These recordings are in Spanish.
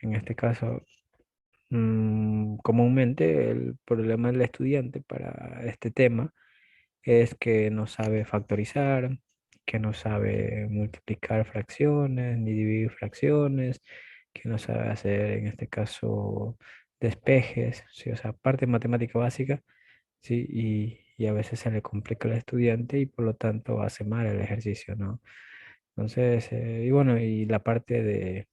En este caso, comúnmente el problema del estudiante para este tema es que no sabe factorizar, que no sabe multiplicar fracciones ni dividir fracciones, que no sabe hacer en este caso despejes, ¿sí? O sea, parte de matemática básica, ¿sí? Y a veces se le complica al estudiante y por lo tanto hace mal el ejercicio, ¿no? Entonces, y bueno, y la parte de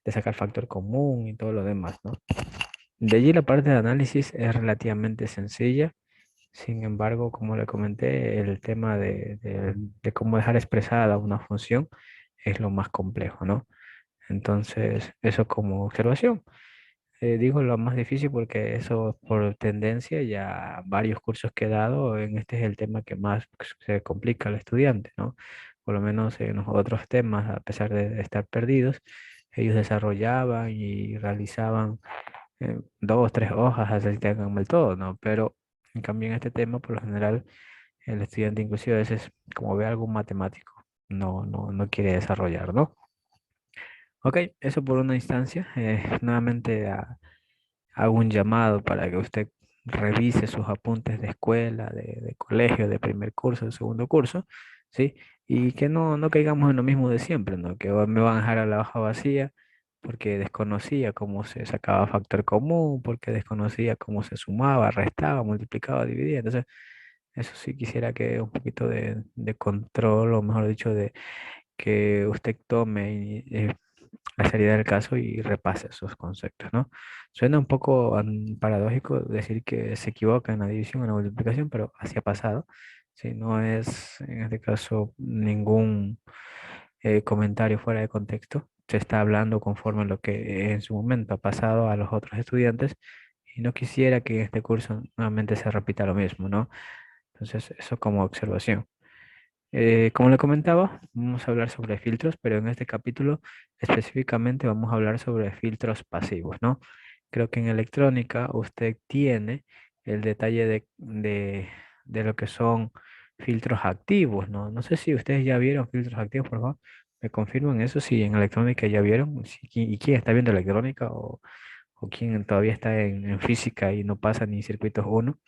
sacar factor común y todo lo demás, ¿no? De allí la parte de análisis es relativamente sencilla. Sin embargo, como le comenté, el tema de cómo dejar expresada una función es lo más complejo, ¿no? Entonces, eso como observación. Digo lo más difícil porque eso por tendencia ya varios cursos que he dado, en este es el tema que más se complica al estudiante, ¿no? Por lo menos en los otros temas, a pesar de estar perdidos, ellos desarrollaban y realizaban dos, tres hojas, así tengan el todo, ¿no? Pero en cambio en este tema, por lo general, el estudiante inclusive a veces, como ve algún matemático, no quiere desarrollar, ¿no? Ok, eso por una instancia. Nuevamente hago un llamado para que usted revise sus apuntes de escuela, de colegio, de primer curso, de segundo curso, ¿sí? Y que no caigamos en lo mismo de siempre, ¿no? Que me van a dejar a la hoja vacía porque desconocía cómo se sacaba factor común, porque desconocía cómo se sumaba, restaba, multiplicaba, dividía. Entonces, eso sí quisiera que un poquito de control, o mejor dicho, de que usted tome la seriedad del caso y repase esos conceptos, ¿no? Suena un poco paradójico decir que se equivoca en la división o en la multiplicación, pero así ha pasado. Si no es en este caso ningún comentario fuera de contexto, se está hablando conforme a lo que en su momento ha pasado a los otros estudiantes y no quisiera que en este curso nuevamente se repita lo mismo, ¿no? Entonces, eso como observación. Como le comentaba, vamos a hablar sobre filtros, pero en este capítulo específicamente vamos a hablar sobre filtros pasivos, ¿no? Creo que en electrónica usted tiene el detalle de lo que son filtros activos, ¿no? No sé si ustedes ya vieron filtros activos, por favor. ¿Me confirman eso? Si en electrónica ya vieron. ¿Y quién está viendo electrónica o quién todavía está en física y no pasa ni circuitos uno?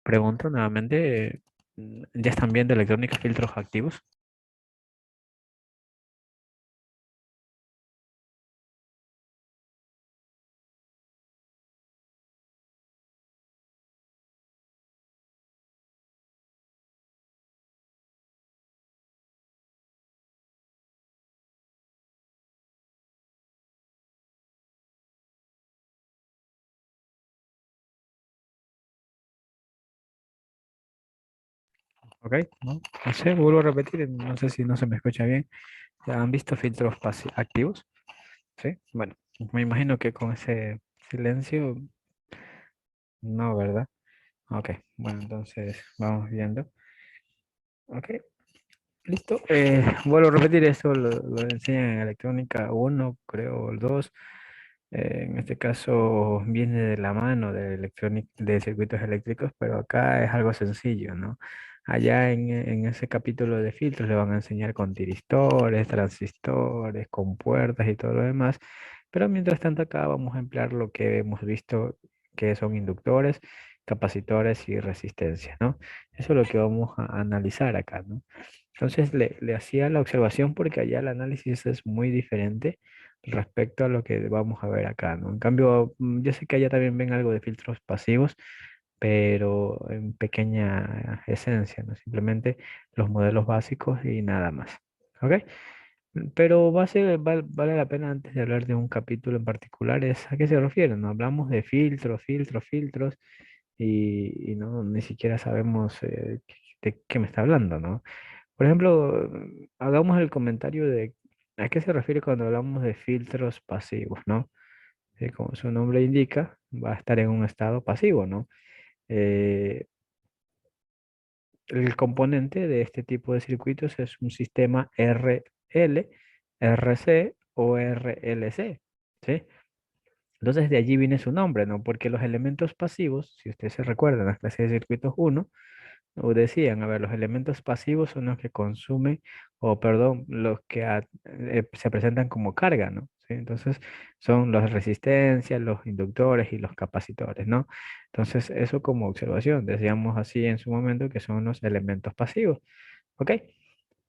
Pregunto nuevamente, ¿ya están viendo electrónica filtros activos? Ok, no sé, vuelvo a repetir, no sé si no se me escucha bien. ¿Ya han visto filtros activos? Sí, bueno, me imagino que con ese silencio, no, ¿verdad? Ok, bueno, entonces vamos viendo. Ok, listo. Vuelvo a repetir, eso lo enseñan en electrónica uno, creo, el 2. En este caso viene de la mano de circuitos eléctricos, pero acá es algo sencillo, ¿no? Allá en ese capítulo de filtros le van a enseñar con tiristores, transistores, con puertas y todo lo demás, pero mientras tanto acá vamos a emplear lo que hemos visto que son inductores, capacitores y resistencia, ¿no? Eso es lo que vamos a analizar acá, ¿no? Entonces le hacía la observación porque allá el análisis es muy diferente respecto a lo que vamos a ver acá, ¿no? En cambio, yo sé que allá también ven algo de filtros pasivos, pero en pequeña esencia, ¿no? Simplemente los modelos básicos y nada más. ¿Ok? Pero vale la pena antes de hablar de un capítulo en particular, es a qué se refiere, ¿no? Hablamos de filtros, y no, ni siquiera sabemos de qué me está hablando, ¿no? Por ejemplo, hagamos el comentario de a qué se refiere cuando hablamos de filtros pasivos, ¿no? Como su nombre indica, va a estar en un estado pasivo, ¿no? Eh, el componente de este tipo de circuitos es un sistema RL, RC o RLC, ¿sí? Entonces de allí viene su nombre, ¿no? Porque los elementos pasivos, si usted se recuerda en la clase de circuitos uno, o decían, a ver, los elementos pasivos son los que consumen o perdón, los que se presentan como carga, ¿no? ¿Sí? Entonces, son las resistencias, los inductores y los capacitores, ¿no? Entonces, eso como observación, decíamos así en su momento que son los elementos pasivos, ¿ok?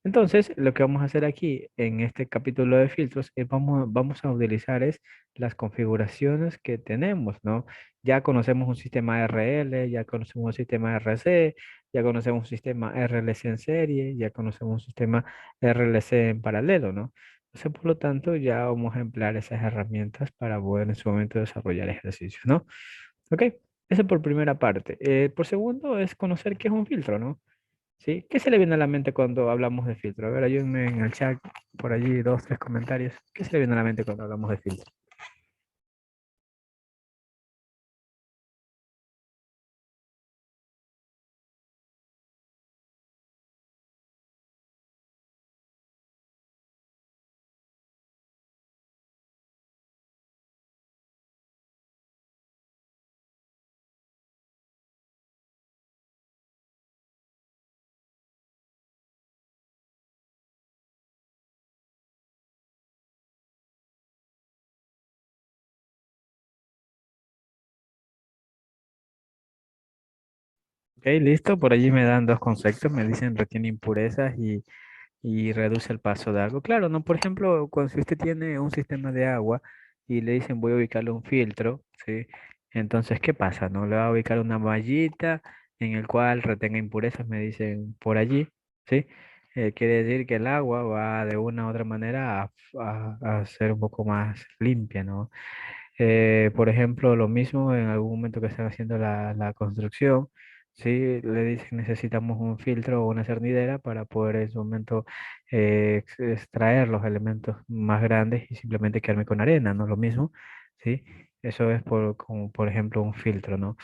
Entonces, lo que vamos a hacer aquí en este capítulo de filtros es vamos a utilizar es las configuraciones que tenemos, ¿no? Ya conocemos un sistema RL, ya conocemos un sistema RC, ya conocemos un sistema RLC en serie, ya conocemos un sistema RLC en paralelo, ¿no? Entonces, por lo tanto, ya vamos a emplear esas herramientas para poder en su momento desarrollar ejercicios, ¿no? ¿Ok? Eso por primera parte. Por segundo es conocer qué es un filtro, ¿no? ¿Sí? ¿Qué se le viene a la mente cuando hablamos de filtro? A ver, ayúdenme en el chat, por allí, dos, tres comentarios. ¿Qué se le viene a la mente cuando hablamos de filtro? Ok, listo. Por allí me dan dos conceptos. Me dicen retiene impurezas y reduce el paso de algo. Claro, ¿no? Por ejemplo, cuando si usted tiene un sistema de agua y le dicen voy a ubicarle un filtro, ¿sí? Entonces, ¿qué pasa? ¿No? Le va a ubicar una mallita en el cual retenga impurezas, me dicen por allí, ¿sí? Quiere decir que el agua va de una u otra manera a ser un poco más limpia, ¿no? Por ejemplo, lo mismo en algún momento que estén haciendo la construcción, ¿sí? Le dicen necesitamos un filtro o una cernidera para poder en su momento extraer los elementos más grandes y simplemente quedarme con arena, ¿no? Lo mismo, ¿sí? Eso es como por ejemplo un filtro, ¿no?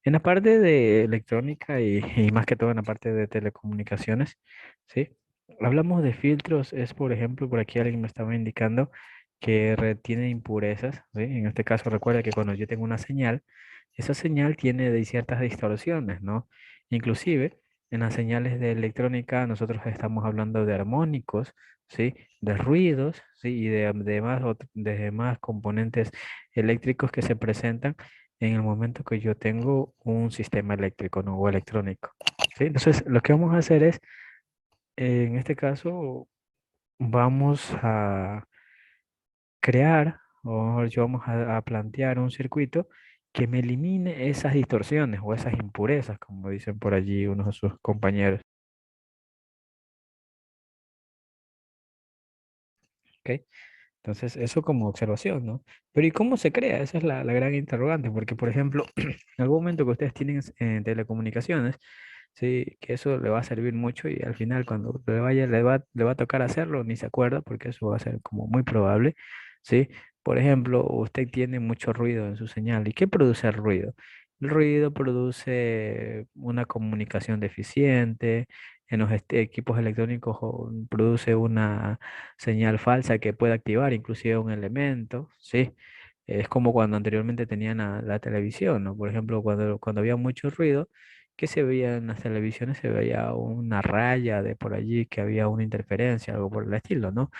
En la parte de electrónica y más que todo en la parte de telecomunicaciones, ¿sí? Hablamos de filtros, es por ejemplo, por aquí alguien me estaba indicando que retiene impurezas, ¿sí? En este caso recuerda que cuando yo tengo una señal, esa señal tiene de ciertas distorsiones, ¿no? Inclusive en las señales de electrónica nosotros estamos hablando de armónicos, ¿sí? De ruidos, ¿sí? Y de demás componentes eléctricos que se presentan en el momento que yo tengo un sistema eléctrico, ¿no? O electrónico, ¿sí? Entonces, lo que vamos a hacer es, en este caso, vamos a crear, o mejor dicho, vamos a plantear un circuito que me elimine esas distorsiones o esas impurezas, como dicen por allí unos de sus compañeros, ¿ok? Entonces, eso como observación, ¿no? Pero ¿y cómo se crea? Esa es la gran interrogante, porque, por ejemplo, en algún momento que ustedes tienen telecomunicaciones, sí, que eso le va a servir mucho y al final cuando le va a tocar hacerlo, ni se acuerda, porque eso va a ser como muy probable, ¿sí? Por ejemplo, usted tiene mucho ruido en su señal. ¿Y qué produce el ruido? El ruido produce una comunicación deficiente, en los equipos electrónicos produce una señal falsa que puede activar inclusive un elemento, ¿sí? Es como cuando anteriormente tenían la televisión, ¿no? Por ejemplo, cuando había mucho ruido, ¿qué se veía en las televisiones? Se veía una raya de por allí, que había una interferencia, algo por el estilo, ¿no?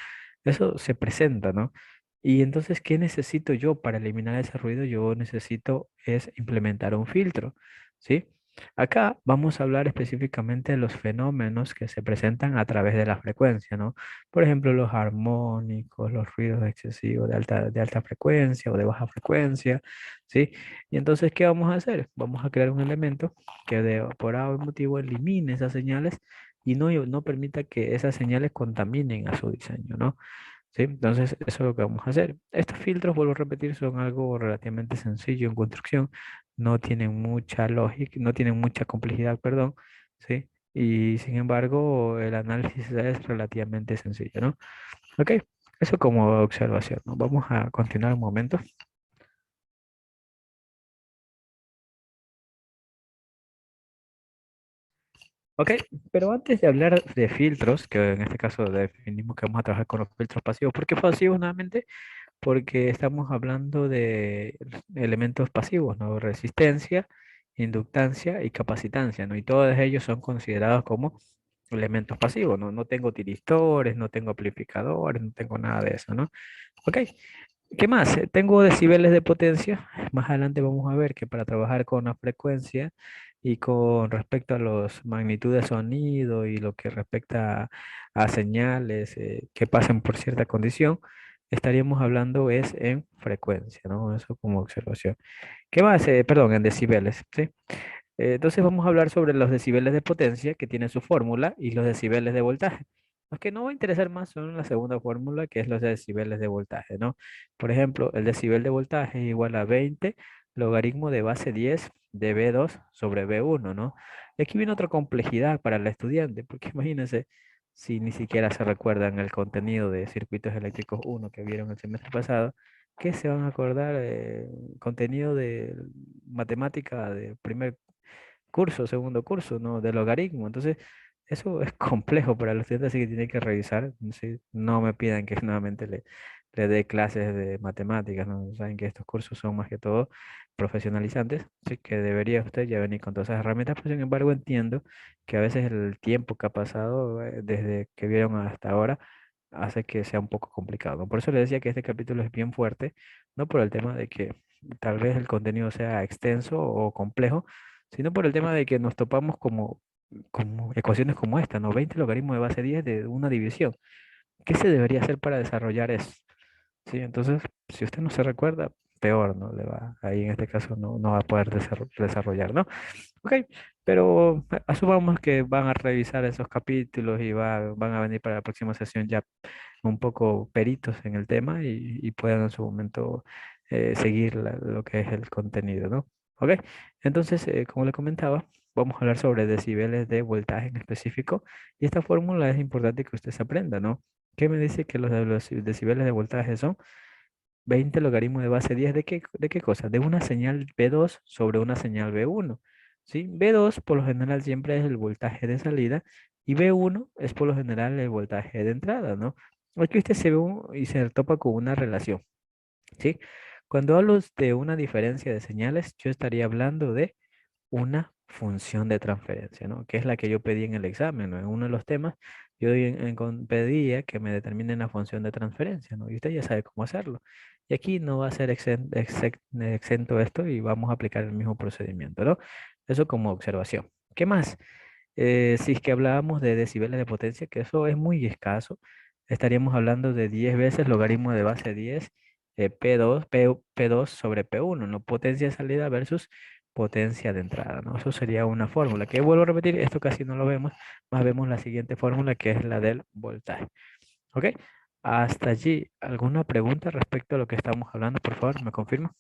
Eso se presenta, ¿no? Y entonces, ¿qué necesito yo para eliminar ese ruido? Yo necesito es implementar un filtro, ¿sí? Acá vamos a hablar específicamente de los fenómenos que se presentan a través de la frecuencia, ¿no? Por ejemplo, los armónicos, los ruidos excesivos de alta frecuencia o de baja frecuencia, ¿sí? Y entonces, ¿qué vamos a hacer? Vamos a crear un elemento que por algún motivo elimine esas señales y no permita que esas señales contaminen a su diseño, ¿no? ¿Sí? Entonces, eso es lo que vamos a hacer. Estos filtros, vuelvo a repetir, son algo relativamente sencillo en construcción. No tienen mucha lógica, no tienen mucha complejidad, perdón, ¿sí? Y sin embargo, el análisis es relativamente sencillo, ¿no? Ok, eso como observación, ¿no? Vamos a continuar un momento. Ok, pero antes de hablar de filtros, que en este caso definimos que vamos a trabajar con los filtros pasivos, ¿por qué pasivos nuevamente? Porque estamos hablando de elementos pasivos, ¿no? Resistencia, inductancia y capacitancia, ¿no? Y todos ellos son considerados como elementos pasivos, ¿no? No tengo tiristores, no tengo amplificadores, no tengo nada de eso, ¿no? Ok, ¿qué más? Tengo decibeles de potencia. Más adelante vamos a ver que para trabajar con la frecuencia y con respecto a los magnitudes de sonido y lo que respecta a señales que pasen por cierta condición, estaríamos hablando es en frecuencia, ¿no? Eso como observación. ¿Qué más? Perdón, en decibeles, ¿sí? Entonces vamos a hablar sobre los decibeles de potencia que tiene su fórmula y los decibeles de voltaje. Los que no va a interesar más son la segunda fórmula, que es los decibeles de voltaje, ¿no? Por ejemplo, el decibel de voltaje es igual a 20 logaritmo de base 10 de B2 sobre B1, ¿no? Y aquí viene otra complejidad para el estudiante, porque imagínense si ni siquiera se recuerdan el contenido de circuitos eléctricos uno que vieron el semestre pasado, ¿qué se van a acordar? Contenido de matemática de primer curso, segundo curso, ¿no? De logaritmo. Entonces, eso es complejo para los estudiantes, así que tienen que revisar. ¿Sí? No me pidan que nuevamente le dé clases de matemáticas, ¿no? Saben que estos cursos son más que todo profesionalizantes, así que debería usted ya venir con todas esas herramientas, pero sin embargo entiendo que a veces el tiempo que ha pasado desde que vieron hasta ahora hace que sea un poco complicado, ¿no? Por eso le decía que este capítulo es bien fuerte, no por el tema de que tal vez el contenido sea extenso o complejo, sino por el tema de que nos topamos como ecuaciones como esta, ¿no? 20 logaritmos de base 10 de una división. ¿Qué se debería hacer para desarrollar eso? Sí, entonces, si usted no se recuerda, peor, ¿no? Le va, ahí en este caso no va a poder desarrollar, ¿no? Ok, pero asumamos que van a revisar esos capítulos y van a venir para la próxima sesión ya un poco peritos en el tema y puedan en su momento seguir lo que es el contenido, ¿no? Ok, entonces, como le comentaba, vamos a hablar sobre decibeles de voltaje en específico y esta fórmula es importante que usted se aprenda, ¿no? ¿Qué me dice que los decibeles de voltaje son? 20 logaritmo de base 10 de qué cosa? De una señal B2 sobre una señal B1. ¿Sí? B2 por lo general siempre es el voltaje de salida y B1 es por lo general el voltaje de entrada, ¿no? Aquí usted se ve y se topa con una relación, ¿sí? Cuando hablo de una diferencia de señales, yo estaría hablando de una función de transferencia, ¿no? Que es la que yo pedí en el examen, ¿no? En uno de los temas, yo pedía que me determinen la función de transferencia, ¿no? Y usted ya sabe cómo hacerlo. Y aquí no va a ser exento esto y vamos a aplicar el mismo procedimiento, ¿no? Eso como observación. ¿Qué más? Si es que hablábamos de decibeles de potencia, que eso es muy escaso, estaríamos hablando de 10 veces logaritmo de base 10 P2 sobre P1, ¿no? Potencia de salida versus potencia de entrada, ¿no? Eso sería una fórmula. Que vuelvo a repetir, esto casi no lo vemos, más vemos la siguiente fórmula que es la del voltaje. ¿Ok? Hasta allí, ¿alguna pregunta respecto a lo que estamos hablando? Por favor, ¿me confirma?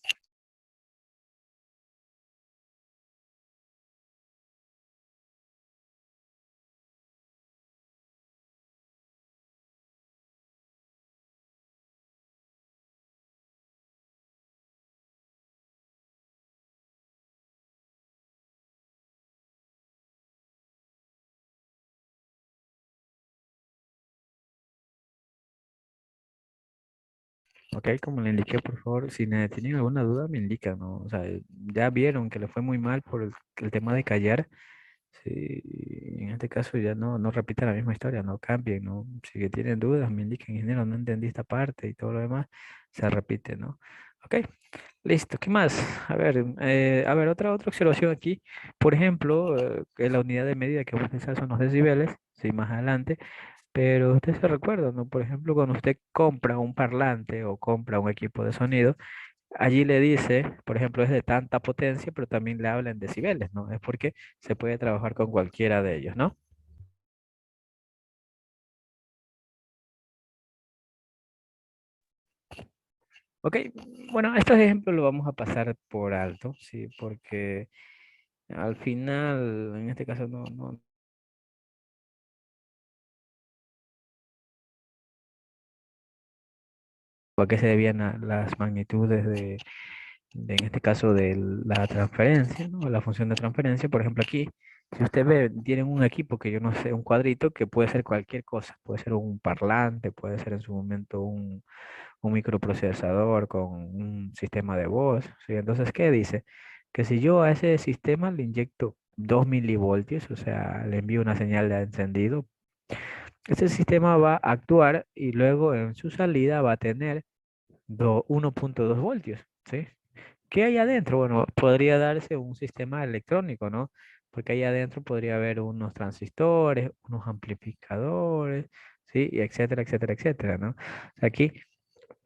Ok, como le indiqué, por favor, si tienen alguna duda, me indican, ¿no? O sea, ya vieron que le fue muy mal por el tema de callar. Sí, en este caso ya no repitan la misma historia, no cambien, ¿no? Si que tienen dudas, me indiquen, ingeniero, no entendí esta parte y todo lo demás, se repite, ¿no? Ok, listo, ¿qué más? A ver, otra observación aquí. Por ejemplo, que la unidad de medida que voy a utilizar son los decibeles, sí, más adelante, pero usted se recuerda, ¿no? Por ejemplo, cuando usted compra un parlante o compra un equipo de sonido, allí le dice, por ejemplo, es de tanta potencia, pero también le habla en decibeles, ¿no? Es porque se puede trabajar con cualquiera de ellos, ¿no? Ok, bueno, estos ejemplos los vamos a pasar por alto, ¿sí? Porque al final, en este caso, no, ¿a qué se debían las magnitudes en este caso, de la transferencia, ¿no? La función de transferencia, por ejemplo, aquí, si usted ve, tienen un equipo que yo no sé, un cuadrito que puede ser cualquier cosa, puede ser un parlante, puede ser en su momento un microprocesador con un sistema de voz, ¿sí? Entonces, ¿qué dice? Que si yo a ese sistema le inyecto 2 milivoltios, o sea, le envío una señal de encendido. Este sistema va a actuar y luego en su salida va a tener 1.2 voltios, ¿sí? ¿Qué hay adentro? Bueno, podría darse un sistema electrónico, ¿no? Porque ahí adentro podría haber unos transistores, unos amplificadores, ¿sí? Y etcétera, etcétera, etcétera, ¿no? Aquí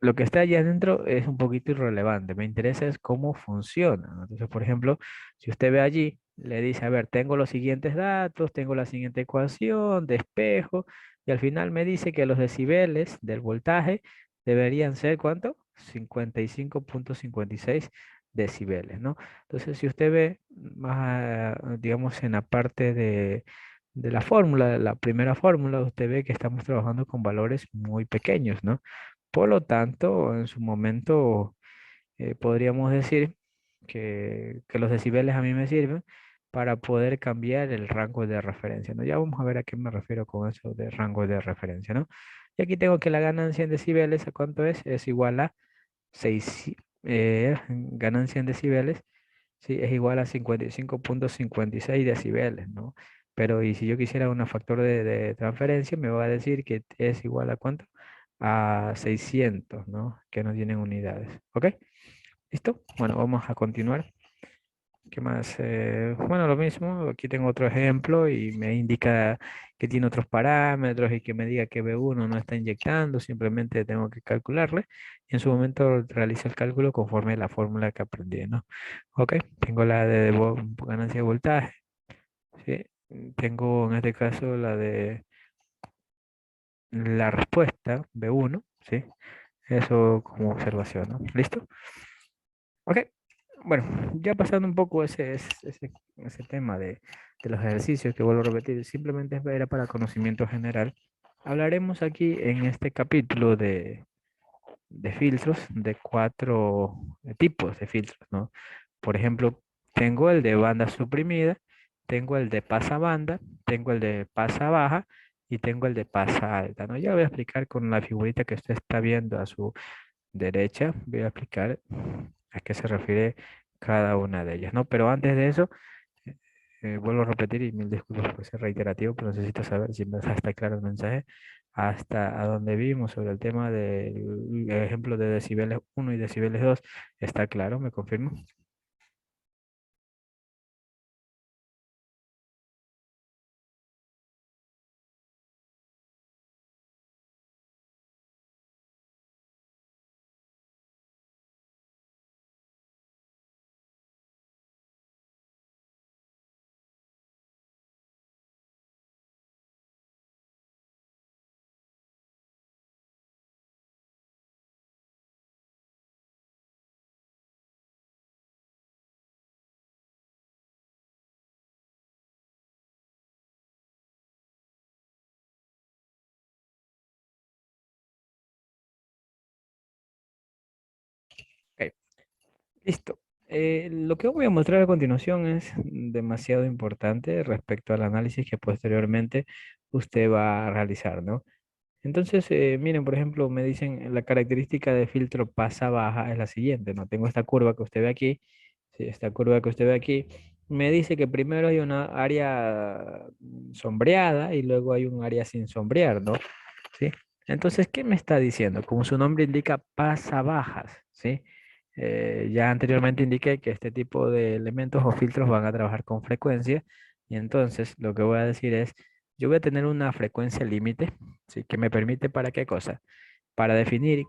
lo que está allá adentro es un poquito irrelevante. Me interesa es cómo funciona, ¿no? Entonces, por ejemplo, si usted ve allí, le dice, a ver, tengo los siguientes datos, tengo la siguiente ecuación de espejo, y al final me dice que los decibeles del voltaje deberían ser, ¿cuánto? 55.56 decibeles, ¿no? Entonces, si usted ve más, digamos, en la parte de la fórmula, la primera fórmula, usted ve que estamos trabajando con valores muy pequeños, ¿no? Por lo tanto, en su momento podríamos decir que los decibeles a mí me sirven para poder cambiar el rango de referencia, ¿no? Ya vamos a ver a qué me refiero con eso de rango de referencia, ¿no? Y aquí tengo que la ganancia en decibeles, ¿a cuánto es? Es igual a 6, ganancia en decibeles, sí, es igual a 55.56 decibeles, ¿no? Pero y si yo quisiera un factor de transferencia, me va a decir que es igual a cuánto? A 600, ¿no? Que no tienen unidades. ¿Ok? ¿Listo? Bueno, vamos a continuar. ¿Qué más? Bueno, lo mismo. Aquí tengo otro ejemplo y me indica que tiene otros parámetros y que me diga que B1 no está inyectando. Simplemente tengo que calcularle y en su momento realizo el cálculo conforme la fórmula que aprendí, ¿no? Ok, tengo la de ganancia de voltaje. ¿Sí? Tengo en este caso la de la respuesta B1, ¿sí? Eso como observación, ¿no? ¿Listo? Ok. Bueno, ya pasando un poco ese tema de los ejercicios que vuelvo a repetir, simplemente era para conocimiento general. Hablaremos aquí en este capítulo de filtros, de 4 tipos de filtros, ¿no? Por ejemplo, tengo el de banda suprimida, tengo el de pasa banda, tengo el de pasa baja y tengo el de pasa alta, ¿no? Ya voy a explicar con la figurita que usted está viendo a su derecha, voy a explicar a qué se refiere cada una de ellas, ¿no? Pero antes de eso, eh, vuelvo a repetir y mil disculpas por ser reiterativo, pero necesito saber si me está claro el mensaje hasta a donde vimos sobre el tema del ejemplo de decibeles 1 y decibeles 2. ¿Está claro? ¿Me confirmo? Ok, listo. Lo que voy a mostrar a continuación es demasiado importante respecto al análisis que posteriormente usted va a realizar, ¿no? Entonces, miren, por ejemplo, me dicen la característica de filtro pasa baja es la siguiente, ¿no? Tengo esta curva que usted ve aquí, sí, esta curva que usted ve aquí, me dice que primero hay una área sombreada y luego hay un área sin sombrear, ¿no? ¿Sí? Entonces, ¿qué me está diciendo? Como su nombre indica, pasa bajas, ¿sí? Ya anteriormente indiqué que este tipo de elementos o filtros van a trabajar con frecuencia y entonces lo que voy a decir es, yo voy a tener una frecuencia límite, ¿sí? Que me permite para qué cosa? Para definir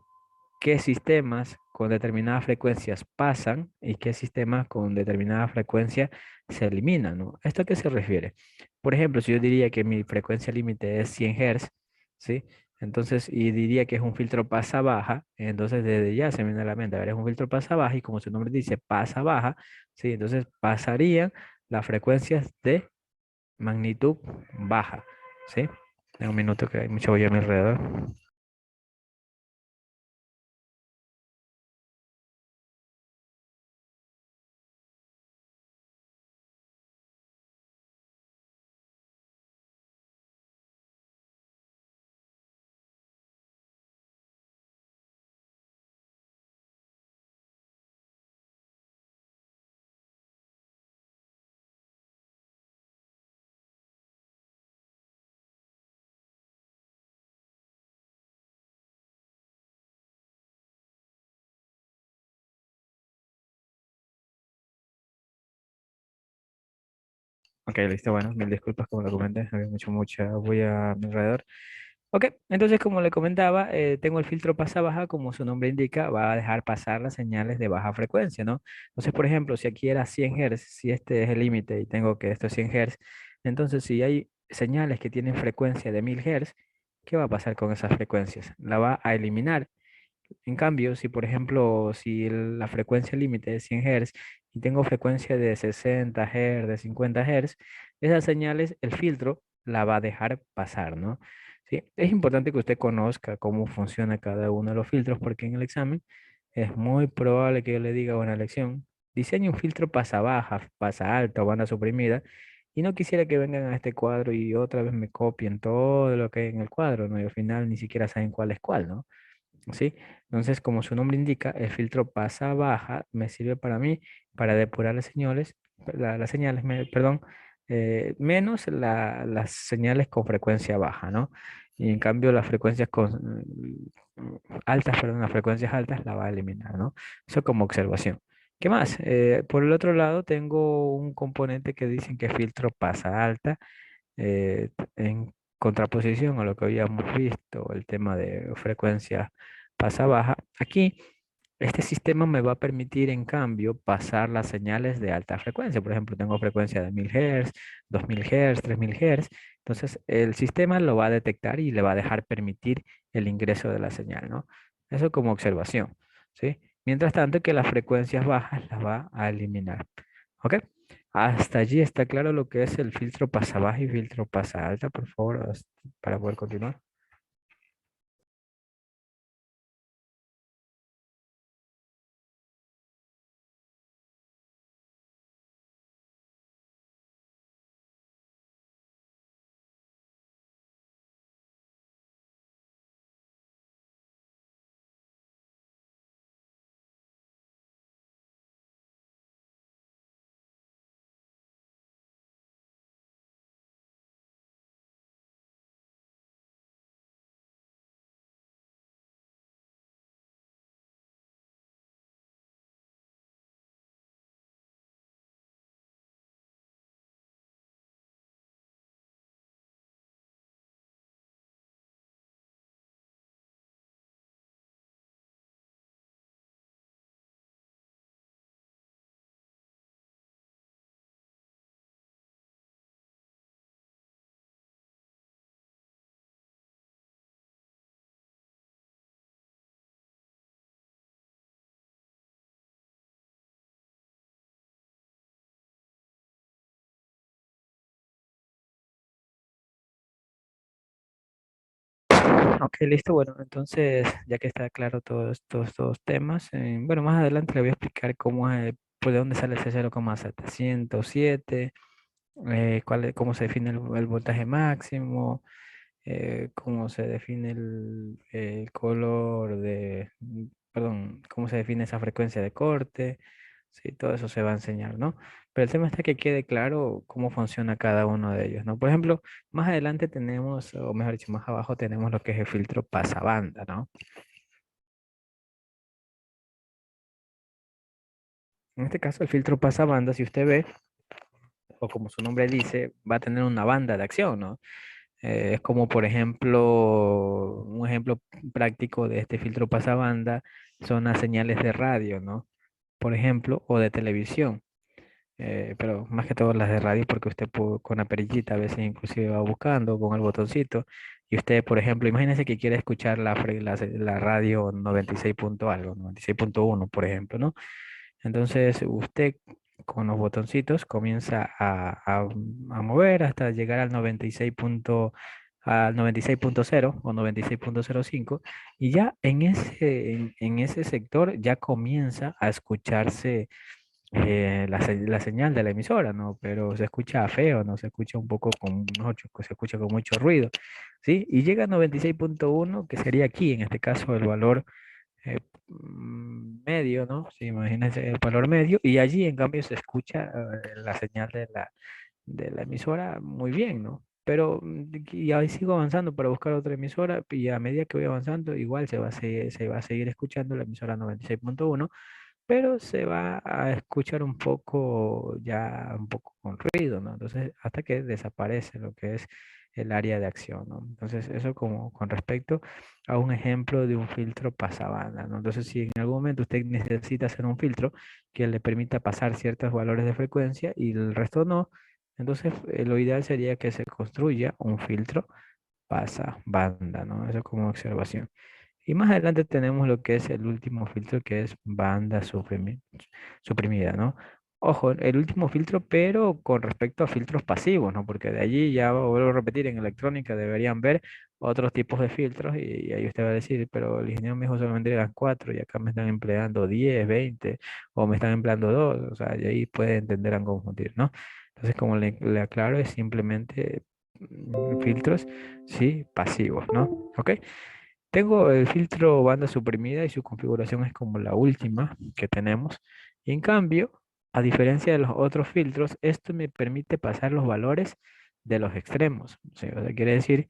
qué sistemas con determinadas frecuencias pasan y qué sistemas con determinada frecuencia se eliminan, ¿no? ¿Esto a qué se refiere? Por ejemplo, si yo diría que mi frecuencia límite es 100 Hz, ¿sí? Entonces, y diría que es un filtro pasa baja, entonces desde ya se me viene a la mente, a ver, es un filtro pasa baja y como su nombre dice, pasa baja, ¿sí? Entonces pasarían las frecuencias de magnitud baja, ¿sí? En un minuto que hay mucho bollo a mi alrededor. Ok, listo, bueno, mil disculpas como lo comenté, había mucha bulla a mi alrededor. Ok, entonces como le comentaba, tengo el filtro pasa-baja, como su nombre indica, va a dejar pasar las señales de baja frecuencia, ¿no? Entonces, por ejemplo, si aquí era 100 Hz, si este es el límite y tengo que esto es 100 Hz, entonces si hay señales que tienen frecuencia de 1000 Hz, ¿qué va a pasar con esas frecuencias? La va a eliminar. En cambio, si por ejemplo, si la frecuencia límite es 100 Hz y tengo frecuencia de 60 Hz, de 50 Hz, esas señales el filtro la va a dejar pasar, ¿no? Sí, es importante que usted conozca cómo funciona cada uno de los filtros porque en el examen es muy probable que yo le diga una lección, diseñe un filtro pasa baja, pasa alta o banda suprimida y no quisiera que vengan a este cuadro y otra vez me copien todo lo que hay en el cuadro, ¿no? Y al final ni siquiera saben cuál es cuál, ¿no? ¿Sí? Entonces, como su nombre indica, el filtro pasa baja me sirve para mí para depurar las señales, las señales, perdón, menos las señales con frecuencia baja, ¿no? Y en cambio las frecuencias altas, perdón, las frecuencias altas la va a eliminar, ¿no? Eso como observación. ¿Qué más? Por el otro lado, tengo un componente que dicen que filtro pasa alta en contraposición a lo que habíamos visto, el tema de frecuencia pasa baja. Aquí, este sistema me va a permitir, en cambio, pasar las señales de alta frecuencia. Por ejemplo, tengo frecuencia de 1000 Hz, 2000 Hz, 3000 Hz. Entonces, el sistema lo va a detectar y le va a dejar permitir el ingreso de la señal, ¿no? Eso como observación, ¿sí? Mientras tanto, que las frecuencias bajas las va a eliminar. ¿Ok? Hasta allí está claro lo que es el filtro pasa baja y filtro pasa alta, por favor, para poder continuar. Ok, listo. Bueno, entonces, ya que está claro todos estos dos temas, bueno, más adelante le voy a explicar cómo es, pues, de dónde sale ese 0,707, cómo se define el voltaje máximo, cómo se define el color perdón, cómo se define esa frecuencia de corte, sí, todo eso se va a enseñar, ¿no? Pero el tema está que quede claro cómo funciona cada uno de ellos, ¿no? Por ejemplo, más adelante tenemos, o mejor dicho, más abajo tenemos lo que es el filtro pasabanda, ¿no? En este caso, el filtro pasabanda, si usted ve, o como su nombre dice, va a tener una banda de acción, ¿no? Es como, por ejemplo, un ejemplo práctico de este filtro pasabanda son las señales de radio, ¿no? Por ejemplo, o de televisión, pero más que todo las de radio, porque usted con la perillita a veces inclusive va buscando con el botoncito, y usted, por ejemplo, imagínese que quiere escuchar la radio 96 punto algo, 96.1 por ejemplo, ¿no? Entonces usted con los botoncitos comienza a mover hasta llegar al 96.0 o 96.05 y ya en ese sector ya comienza a escucharse la señal de la emisora, ¿no? Pero se escucha feo, ¿no? Se escucha un poco con mucho, se escucha con mucho ruido, ¿sí? Y llega a 96.1 que sería aquí, en este caso, el valor medio, ¿no? Sí, imagínense el valor medio, y allí en cambio se escucha la señal de la emisora muy bien, ¿no? Pero y ahí sigo avanzando para buscar otra emisora y a medida que voy avanzando igual se va a seguir escuchando la emisora 96.1 pero se va a escuchar un poco, ya un poco con ruido, ¿no? Entonces, hasta que desaparece lo que es el área de acción, ¿no? Entonces, eso como con respecto a un ejemplo de un filtro pasabanda, ¿no? Entonces, si en algún momento usted necesita hacer un filtro que le permita pasar ciertos valores de frecuencia y el resto no, entonces lo ideal sería que se construya un filtro pasabanda, ¿no? Eso como observación. Y más adelante tenemos lo que es el último filtro, que es banda suprimida, ¿no? Ojo, el último filtro, pero con respecto a filtros pasivos, ¿no? Porque de allí ya vuelvo a repetir, en electrónica deberían ver otros tipos de filtros y ahí usted va a decir, pero el ingeniero me dijo solamente eran 4 y acá me están empleando 10, 20 o me están empleando 2, o sea, y ahí puede entender a confundir, ¿no? Entonces, como le aclaro, es simplemente filtros, sí, pasivos, ¿no? ¿Ok? Tengo el filtro banda suprimida y su configuración es como la última que tenemos. Y en cambio, a diferencia de los otros filtros, esto me permite pasar los valores de los extremos. Sí, o sea, quiere decir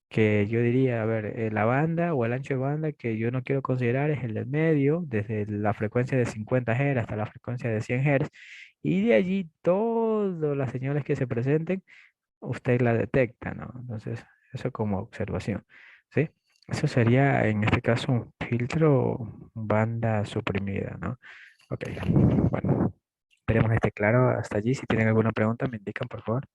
que yo diría, a ver, la banda o el ancho de banda que yo no quiero considerar es el del medio, desde la frecuencia de 50 Hz hasta la frecuencia de 100 Hz. Y de allí todas las señales que se presenten usted la detecta, ¿no? Entonces, eso como observación, ¿sí? Eso sería en este caso un filtro banda suprimida, ¿no? Ok, bueno, esperemos que esté claro hasta allí. Si tienen alguna pregunta, me indican, por favor.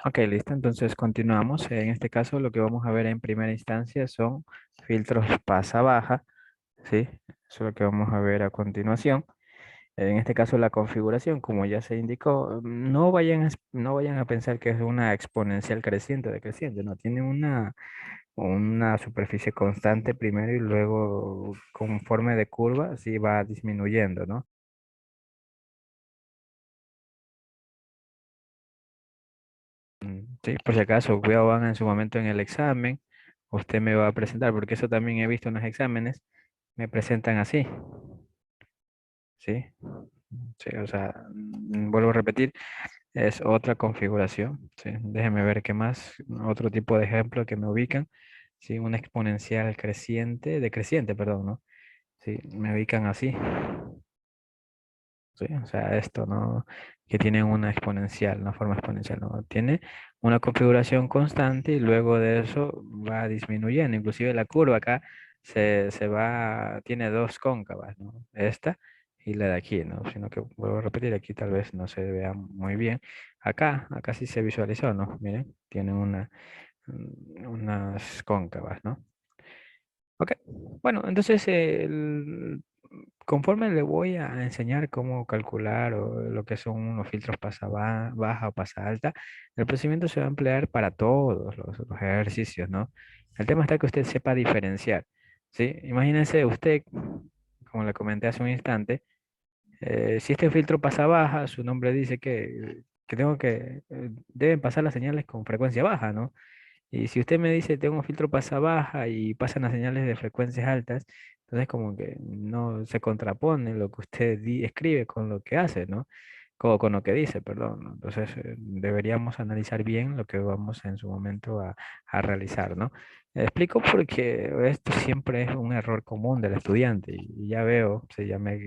Ok, listo. Entonces continuamos. En este caso, lo que vamos a ver en primera instancia son filtros pasa-baja, ¿sí? Eso es lo que vamos a ver a continuación. En este caso, la configuración, como ya se indicó, no vayan a pensar que es una exponencial creciente o decreciente, no, tiene una superficie constante primero y luego conforme de curva, sí va disminuyendo, ¿no? Sí, por si acaso, cuidado, van en su momento en el examen, usted me va a presentar, porque eso también he visto en los exámenes, me presentan así, ¿sí? Sí, o sea, vuelvo a repetir. Es otra configuración, ¿sí? Déjeme ver qué más, otro tipo de ejemplo que me ubican, ¿sí? Una exponencial decreciente, perdón, ¿no? Sí, me ubican así, ¿sí? O sea, esto, ¿no? Que tiene una exponencial, una forma exponencial, ¿no? Tiene una configuración constante y luego de eso va disminuyendo, inclusive la curva acá tiene dos cóncavas, ¿no? Esta y la de aquí, ¿no? Sino que vuelvo a repetir, aquí tal vez no se vea muy bien. Acá sí se visualizó, ¿no? Miren, tiene unas cóncavas, ¿no? Ok, bueno, entonces conforme le voy a enseñar cómo calcular o lo que son unos filtros baja o pasa alta, el procedimiento se va a emplear para todos los ejercicios, ¿no? El tema está que usted sepa diferenciar, ¿sí? Imagínense usted, como le comenté hace un instante, si este filtro pasa baja, su nombre dice que deben pasar las señales con frecuencia baja, ¿no? Y si usted me dice, tengo un filtro pasa baja y pasan las señales de frecuencias altas, entonces como que no se contrapone lo que usted escribe con lo que hace, ¿no? con lo que dice, perdón, ¿no? Entonces, deberíamos analizar bien lo que vamos en su momento a realizar, ¿no? Explico porque esto siempre es un error común del estudiante y ya veo, sí, ya me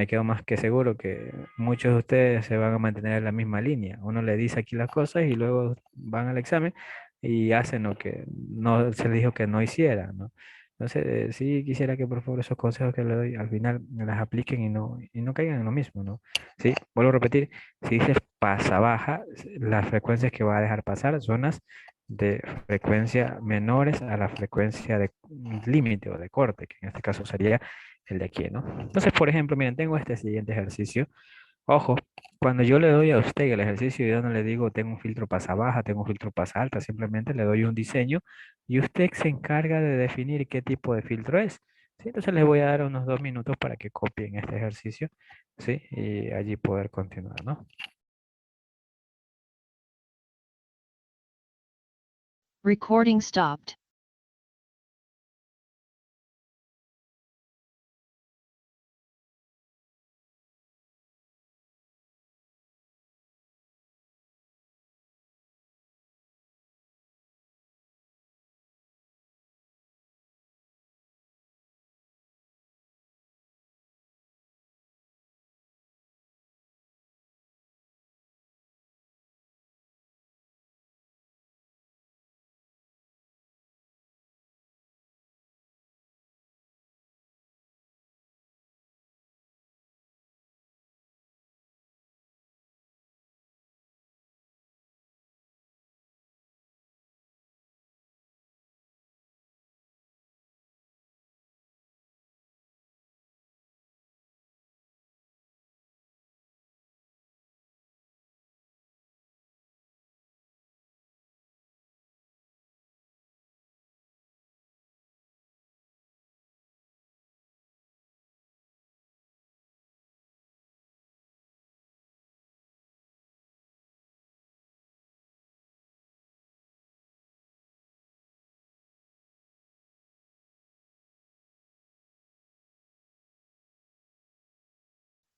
quedo más que seguro que muchos de ustedes se van a mantener en la misma línea. Uno le dice aquí las cosas y luego van al examen y hacen lo que no se les dijo que no hiciera, ¿no? Entonces, sí quisiera que por favor esos consejos que le doy al final me las apliquen y no caigan en lo mismo, ¿no? Sí, vuelvo a repetir, si dices pasa baja, las frecuencias que va a dejar pasar son las de frecuencia menores a la frecuencia de límite o de corte, que en este caso sería el de aquí, ¿no? Entonces, por ejemplo, miren, tengo este siguiente ejercicio. Ojo, cuando yo le doy a usted el ejercicio, yo no le digo tengo un filtro pasa baja, tengo un filtro pasa alta, simplemente le doy un diseño y usted se encarga de definir qué tipo de filtro es. ¿Sí? Entonces les voy a dar unos 2 minutos para que copien este ejercicio, ¿sí? Y allí poder continuar, ¿no? Recording stopped.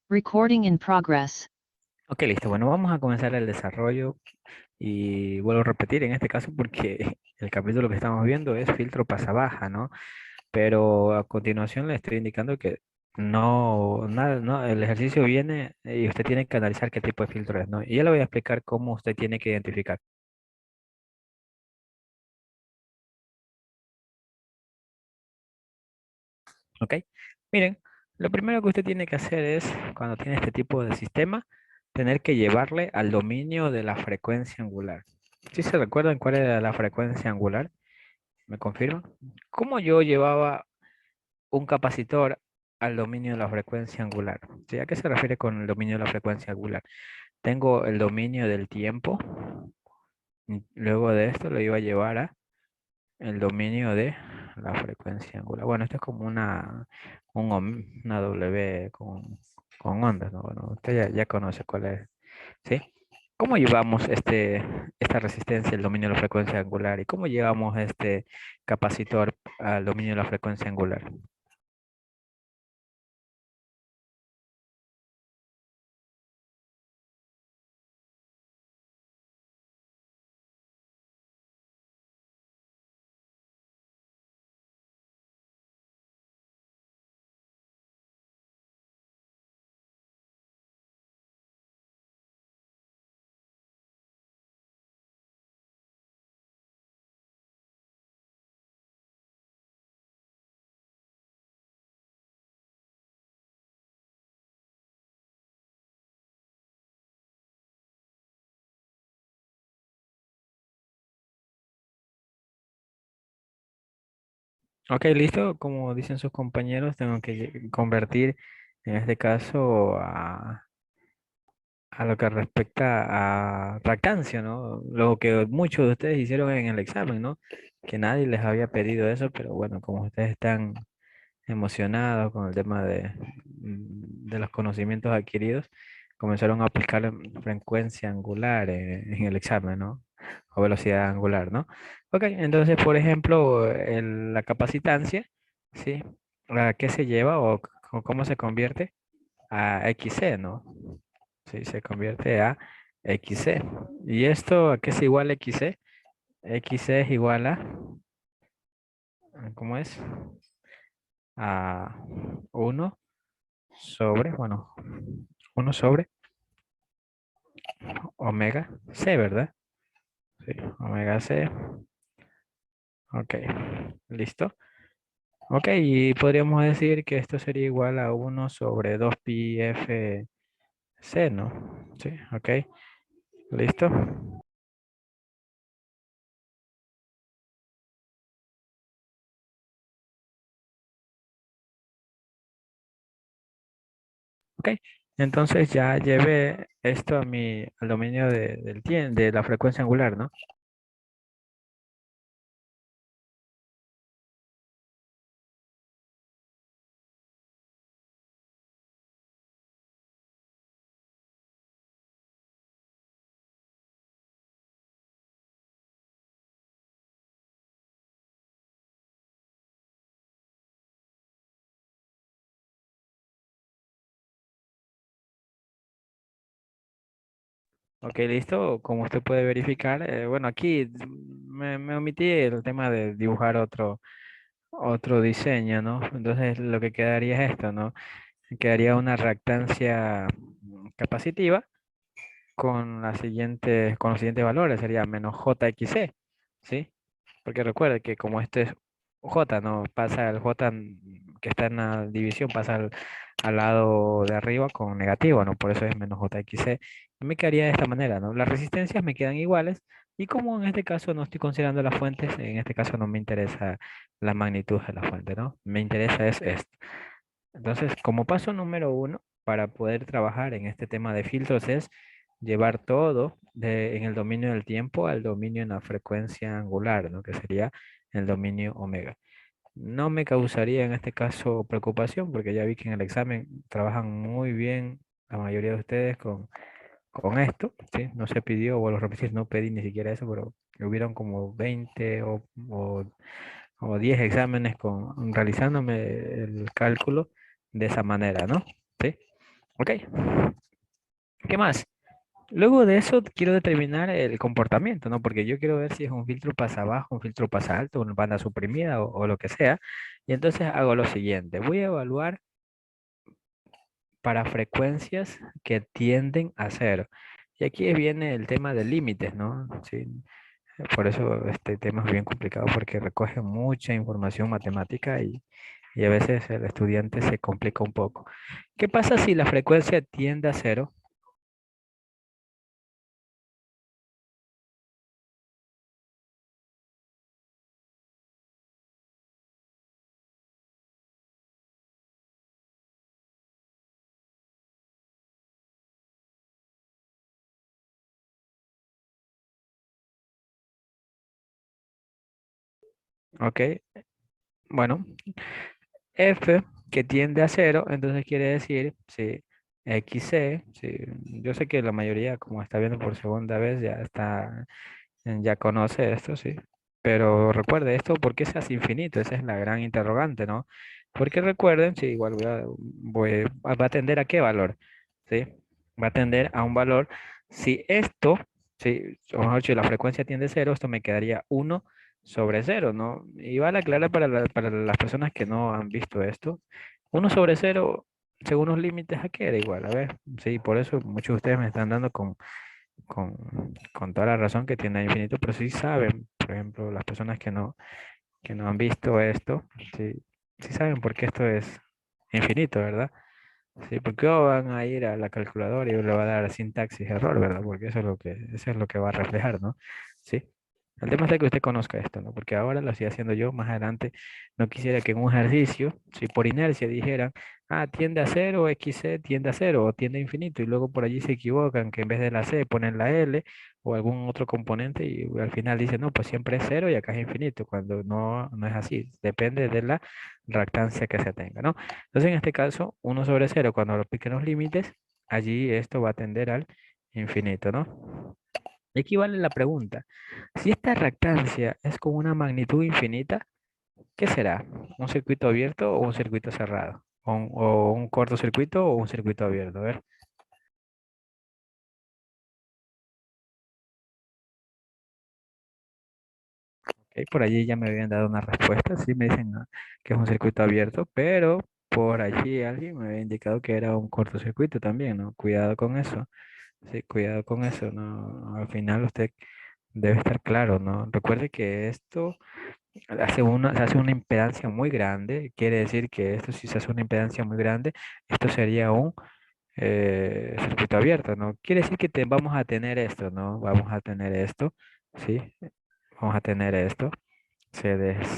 Recording in progress. Ok, listo. Bueno, vamos a comenzar el desarrollo y vuelvo a repetir en este caso porque el capítulo que estamos viendo es filtro pasa baja, ¿no? Pero a continuación le estoy indicando que no, nada, no, el ejercicio viene y usted tiene que analizar qué tipo de filtro es, ¿no? Y ya le voy a explicar cómo usted tiene que identificar, ¿ok? Miren, lo primero que usted tiene que hacer es, cuando tiene este tipo de sistema, tener que llevarle al dominio de la frecuencia angular. ¿Sí se recuerdan cuál era la frecuencia angular? ¿Me confirma? ¿Cómo yo llevaba un capacitor al dominio de la frecuencia angular? ¿Sí? ¿A qué se refiere con el dominio de la frecuencia angular? Tengo el dominio del tiempo. Y luego de esto lo iba a llevar a el dominio de la frecuencia angular. Bueno, esto es como una W con ondas, ¿no? Bueno, usted ya conoce cuál es, ¿sí? ¿Cómo llevamos esta resistencia al dominio de la frecuencia angular? ¿Y cómo llevamos este capacitor al dominio de la frecuencia angular? Ok, listo. Como dicen sus compañeros, tengo que convertir en este caso a lo que respecta a lactancia, ¿no? Lo que muchos de ustedes hicieron en el examen, ¿no? Que nadie les había pedido eso, pero bueno, como ustedes están emocionados con el tema de los conocimientos adquiridos, comenzaron a aplicar frecuencia angular en el examen, ¿no? O velocidad angular, ¿no? Ok, entonces, por ejemplo, la capacitancia, ¿sí? ¿A qué se lleva o cómo se convierte? A XC, ¿no? ¿sí? Se convierte a XC. ¿Y esto a qué es igual a XC? XC es igual ¿cómo es? A uno sobre, bueno, uno sobre omega C, ¿verdad? Sí, omega C. Ok, listo. Ok, y podríamos decir que esto sería igual a uno sobre 2 pi f c, ¿no? Sí, ok, listo. Ok, entonces ya llevé esto al dominio del tiempo, de la frecuencia angular, ¿no? Ok, listo. Como usted puede verificar, bueno, aquí me omití el tema de dibujar otro diseño, ¿no? Entonces lo que quedaría es esto, ¿no? Quedaría una reactancia capacitiva con los siguientes valores, sería menos JXC, ¿sí? Porque recuerde que como este es J, ¿no? Pasa el J que está en la división, pasa al lado de arriba con negativo, ¿no? Por eso es menos JXC. Y me quedaría de esta manera, ¿no? Las resistencias me quedan iguales y como en este caso no estoy considerando las fuentes, en este caso no me interesa la magnitud de la fuente, ¿no? Me interesa es esto. Entonces, como paso número uno para poder trabajar en este tema de filtros es llevar todo en el dominio del tiempo al dominio en la frecuencia angular, ¿no? Que sería el dominio omega. No me causaría en este caso preocupación porque ya vi que en el examen trabajan muy bien la mayoría de ustedes con esto, ¿sí? No se pidió, o los repetir, no pedí ni siquiera eso, pero hubieron como 20 o 10 exámenes realizándome el cálculo de esa manera, ¿no? ¿Sí? Ok, ¿qué más? Luego de eso quiero determinar el comportamiento, ¿no? Porque yo quiero ver si es un filtro pasa abajo, un filtro pasa alto, una banda suprimida o lo que sea. Y entonces hago lo siguiente. Voy a evaluar para frecuencias que tienden a cero. Y aquí viene el tema de límites, ¿no? Sí, por eso este tema es bien complicado porque recoge mucha información matemática y a veces el estudiante se complica un poco. ¿Qué pasa si la frecuencia tiende a cero? Ok, bueno, F que tiende a cero, entonces quiere decir, si XC, si, yo sé que la mayoría, como está viendo por segunda vez, ya conoce esto, sí. Pero recuerde esto, ¿por qué se hace infinito? Esa es la gran interrogante, ¿no? Porque recuerden, sí, igual va a tender a qué valor, ¿sí? Va a tender a un valor, si esto, sí, o mejor dicho, la frecuencia tiende a cero, esto me quedaría uno sobre cero, ¿no? Y vale aclarar para las personas que no han visto esto, uno sobre cero, según los límites, ¿a qué era igual? A ver, sí, por eso muchos de ustedes me están dando con, con toda la razón que tiene infinito, pero sí saben, por ejemplo, las personas que no han visto esto, sí, sí saben por qué esto es infinito, ¿verdad? Sí, porque van a ir a la calculadora y le va a dar sintaxis error, ¿verdad? Porque eso es lo que va a reflejar, ¿no? Sí. El tema es de que usted conozca esto, ¿no? Porque ahora lo estoy haciendo yo, más adelante no quisiera que en un ejercicio, si por inercia dijeran, tiende a cero, XC tiende a cero o tiende a infinito, y luego por allí se equivocan, que en vez de la C ponen la L o algún otro componente y al final dicen, no, pues siempre es cero y acá es infinito, cuando no es así, depende de la reactancia que se tenga, ¿no? Entonces, en este caso, uno sobre cero, cuando lo piquen los límites, allí esto va a tender al infinito, ¿no? Y aquí vale la pregunta. Si esta reactancia es con una magnitud infinita, ¿qué será? ¿Un circuito abierto o un circuito cerrado? ¿O un cortocircuito o un circuito abierto? A ver. Ok, por allí ya me habían dado una respuesta, sí me dicen que es un circuito abierto, pero por allí alguien me había indicado que era un cortocircuito también, ¿no? Cuidado con eso, sí, cuidado con eso, ¿no? Al final usted debe estar claro, ¿no? Recuerde que esto se hace una impedancia muy grande, quiere decir que esto si se hace una impedancia muy grande, esto sería un circuito abierto, ¿no? Quiere decir que vamos a tener esto, ¿no? Vamos a tener esto, ¿sí? Vamos a tener esto, se, des-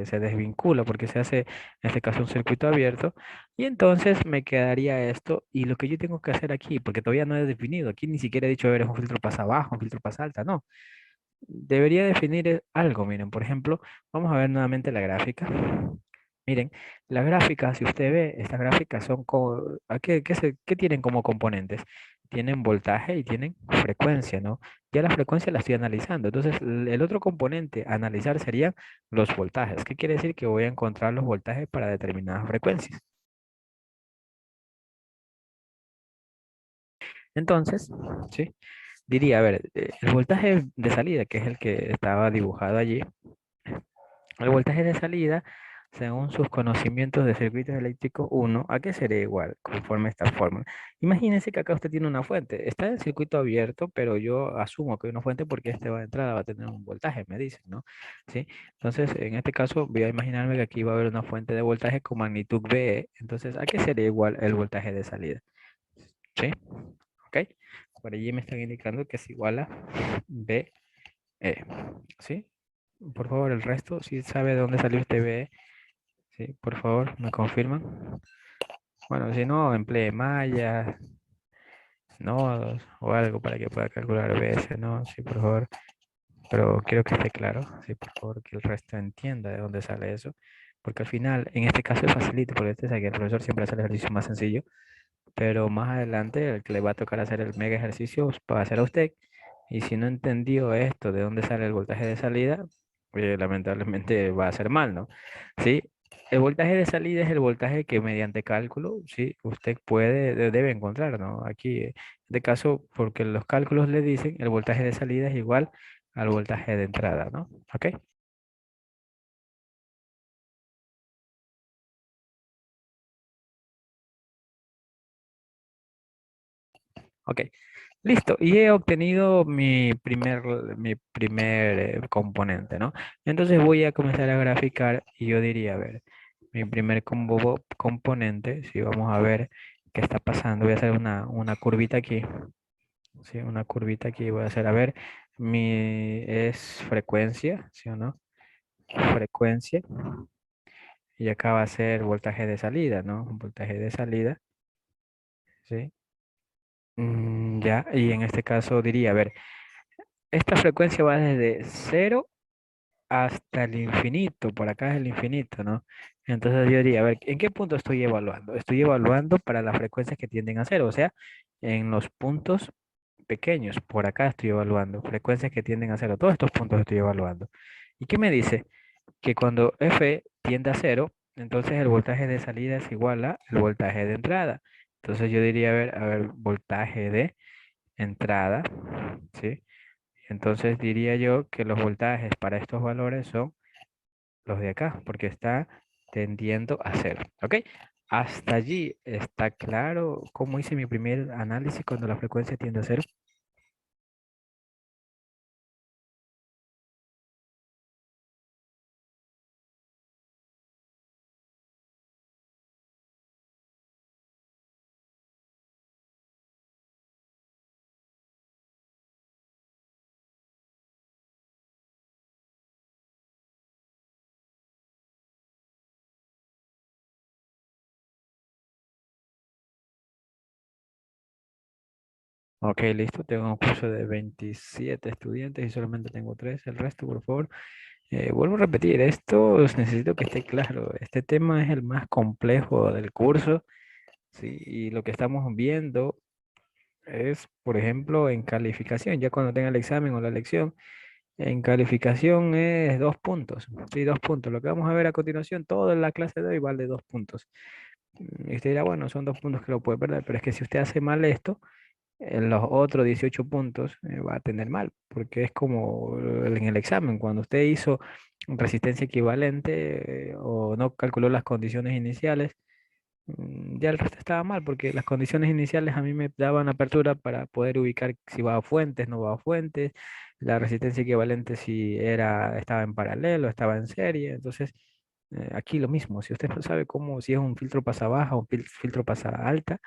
se desvincula porque se hace, en este caso, un circuito abierto, y entonces me quedaría esto, y lo que yo tengo que hacer aquí, porque todavía no he definido, aquí ni siquiera he dicho, a ver, es un filtro pasa abajo, un filtro pasa alta, no. Debería definir algo, miren, por ejemplo, vamos a ver nuevamente la gráfica. Miren, la gráfica, si usted ve, estas gráficas son ¿qué tienen como componentes? Tienen voltaje y tienen frecuencia, ¿no? Ya la frecuencia la estoy analizando. Entonces, el otro componente a analizar serían los voltajes. ¿Qué quiere decir? Que voy a encontrar los voltajes para determinadas frecuencias. Entonces, sí, diría, a ver, el voltaje de salida, que es el que estaba dibujado allí, el voltaje de salida, según sus conocimientos de circuitos eléctricos uno, ¿a qué sería igual conforme esta fórmula? Imagínense que acá usted tiene una fuente. Está el circuito abierto, pero yo asumo que hay una fuente porque este va de entrada, va a tener un voltaje, me dicen, ¿no? ¿Sí? Entonces, en este caso, voy a imaginarme que aquí va a haber una fuente de voltaje con magnitud B. Entonces, ¿a qué sería igual el voltaje de salida? ¿Sí? ¿Ok? Por allí me están indicando que es igual a B. ¿Sí? Por favor, el resto, si sabe de dónde salió este B, sí, por favor, me confirman. Bueno, si no, emplee mallas, nodos o algo para que pueda calcular BS, ¿no? Sí, por favor. Pero quiero que esté claro, sí, por favor, que el resto entienda de dónde sale eso. Porque al final, en este caso es facilito, porque este es que el profesor siempre hace el ejercicio más sencillo, pero más adelante el que le va a tocar hacer el mega ejercicio va a ser a usted. Y si no entendió esto, de dónde sale el voltaje de salida, lamentablemente va a ser mal, ¿no? Sí, el voltaje de salida es el voltaje que mediante cálculo, sí, usted debe encontrar, ¿no? Aquí, en este caso, porque los cálculos le dicen el voltaje de salida es igual al voltaje de entrada, ¿no? ¿Ok? Ok. Listo, y he obtenido mi primer componente, ¿no? Entonces voy a comenzar a graficar y yo diría, a ver, mi primer componente, si vamos a ver qué está pasando, voy a hacer una curvita aquí, ¿sí? Una curvita aquí, voy a hacer, a ver, es frecuencia, ¿sí o no? Frecuencia, y acá va a ser voltaje de salida, ¿no? Voltaje de salida, ¿sí? Ya, y en este caso diría, a ver, esta frecuencia va desde cero hasta el infinito, por acá es el infinito, ¿no? Entonces yo diría, a ver, ¿en qué punto estoy evaluando? Estoy evaluando para las frecuencias que tienden a cero, o sea, en los puntos pequeños, por acá estoy evaluando, frecuencias que tienden a cero, todos estos puntos estoy evaluando. ¿Y qué me dice? Que cuando F tiende a cero, entonces el voltaje de salida es igual a el voltaje de entrada. Entonces yo diría, a ver, voltaje de entrada, ¿sí? Entonces diría yo que los voltajes para estos valores son los de acá, porque está tendiendo a cero. ¿Ok? Hasta allí está claro cómo hice mi primer análisis cuando la frecuencia tiende a cero. Ok, listo. Tengo un curso de 27 estudiantes y solamente tengo 3. El resto, por favor. Vuelvo a repetir, esto necesito que esté claro. Este tema es el más complejo del curso, ¿sí? Y lo que estamos viendo es, por ejemplo, en calificación, ya cuando tenga el examen o la lección. En calificación es 2 puntos. Sí, 2 puntos. Lo que vamos a ver a continuación, toda la clase de hoy vale 2 puntos. Y usted dirá, bueno, son 2 puntos que lo puede perder, pero es que si usted hace mal esto, en los otros 18 puntos va a tener mal, porque es como en el examen, cuando usted hizo resistencia equivalente o no calculó las condiciones iniciales, ya el resto estaba mal, porque las condiciones iniciales a mí me daban apertura para poder ubicar si va a fuentes, no va a fuentes, la resistencia equivalente si era, estaba en paralelo, estaba en serie, entonces aquí lo mismo, si usted no sabe cómo, si es un filtro pasa baja o un filtro pasa alta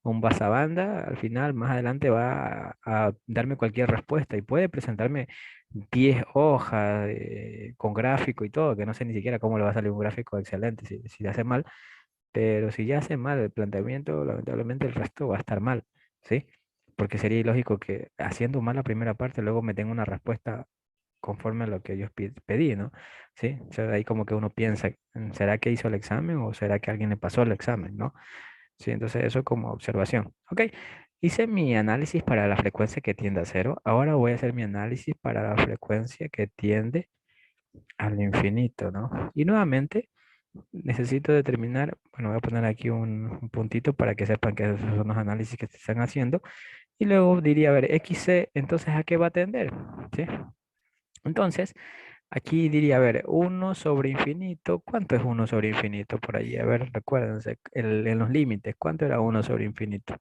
o un pasa banda, al final más adelante va a darme cualquier respuesta y puede presentarme 10 hojas con gráfico y todo, que no sé ni siquiera cómo le va a salir un gráfico excelente si hace mal, pero si ya hace mal el planteamiento, lamentablemente el resto va a estar mal, ¿sí? Porque sería ilógico que haciendo mal la primera parte, luego me tenga una respuesta conforme a lo que yo pedí, ¿no? ¿Sí? O sea, ahí como que uno piensa, ¿será que hizo el examen o será que alguien le pasó el examen, ¿no? Sí, entonces eso como observación. Ok, hice mi análisis para la frecuencia que tiende a cero. Ahora voy a hacer mi análisis para la frecuencia que tiende al infinito, ¿no? Y nuevamente necesito determinar, bueno, voy a poner aquí un puntito para que sepan que esos son los análisis que se están haciendo. Y luego diría, a ver, XC, entonces, ¿a qué va a tender? ¿Sí? Entonces, aquí diría, a ver, uno sobre infinito, ¿cuánto es uno sobre infinito por allí? A ver, recuérdense, en los límites, ¿cuánto era uno sobre infinito?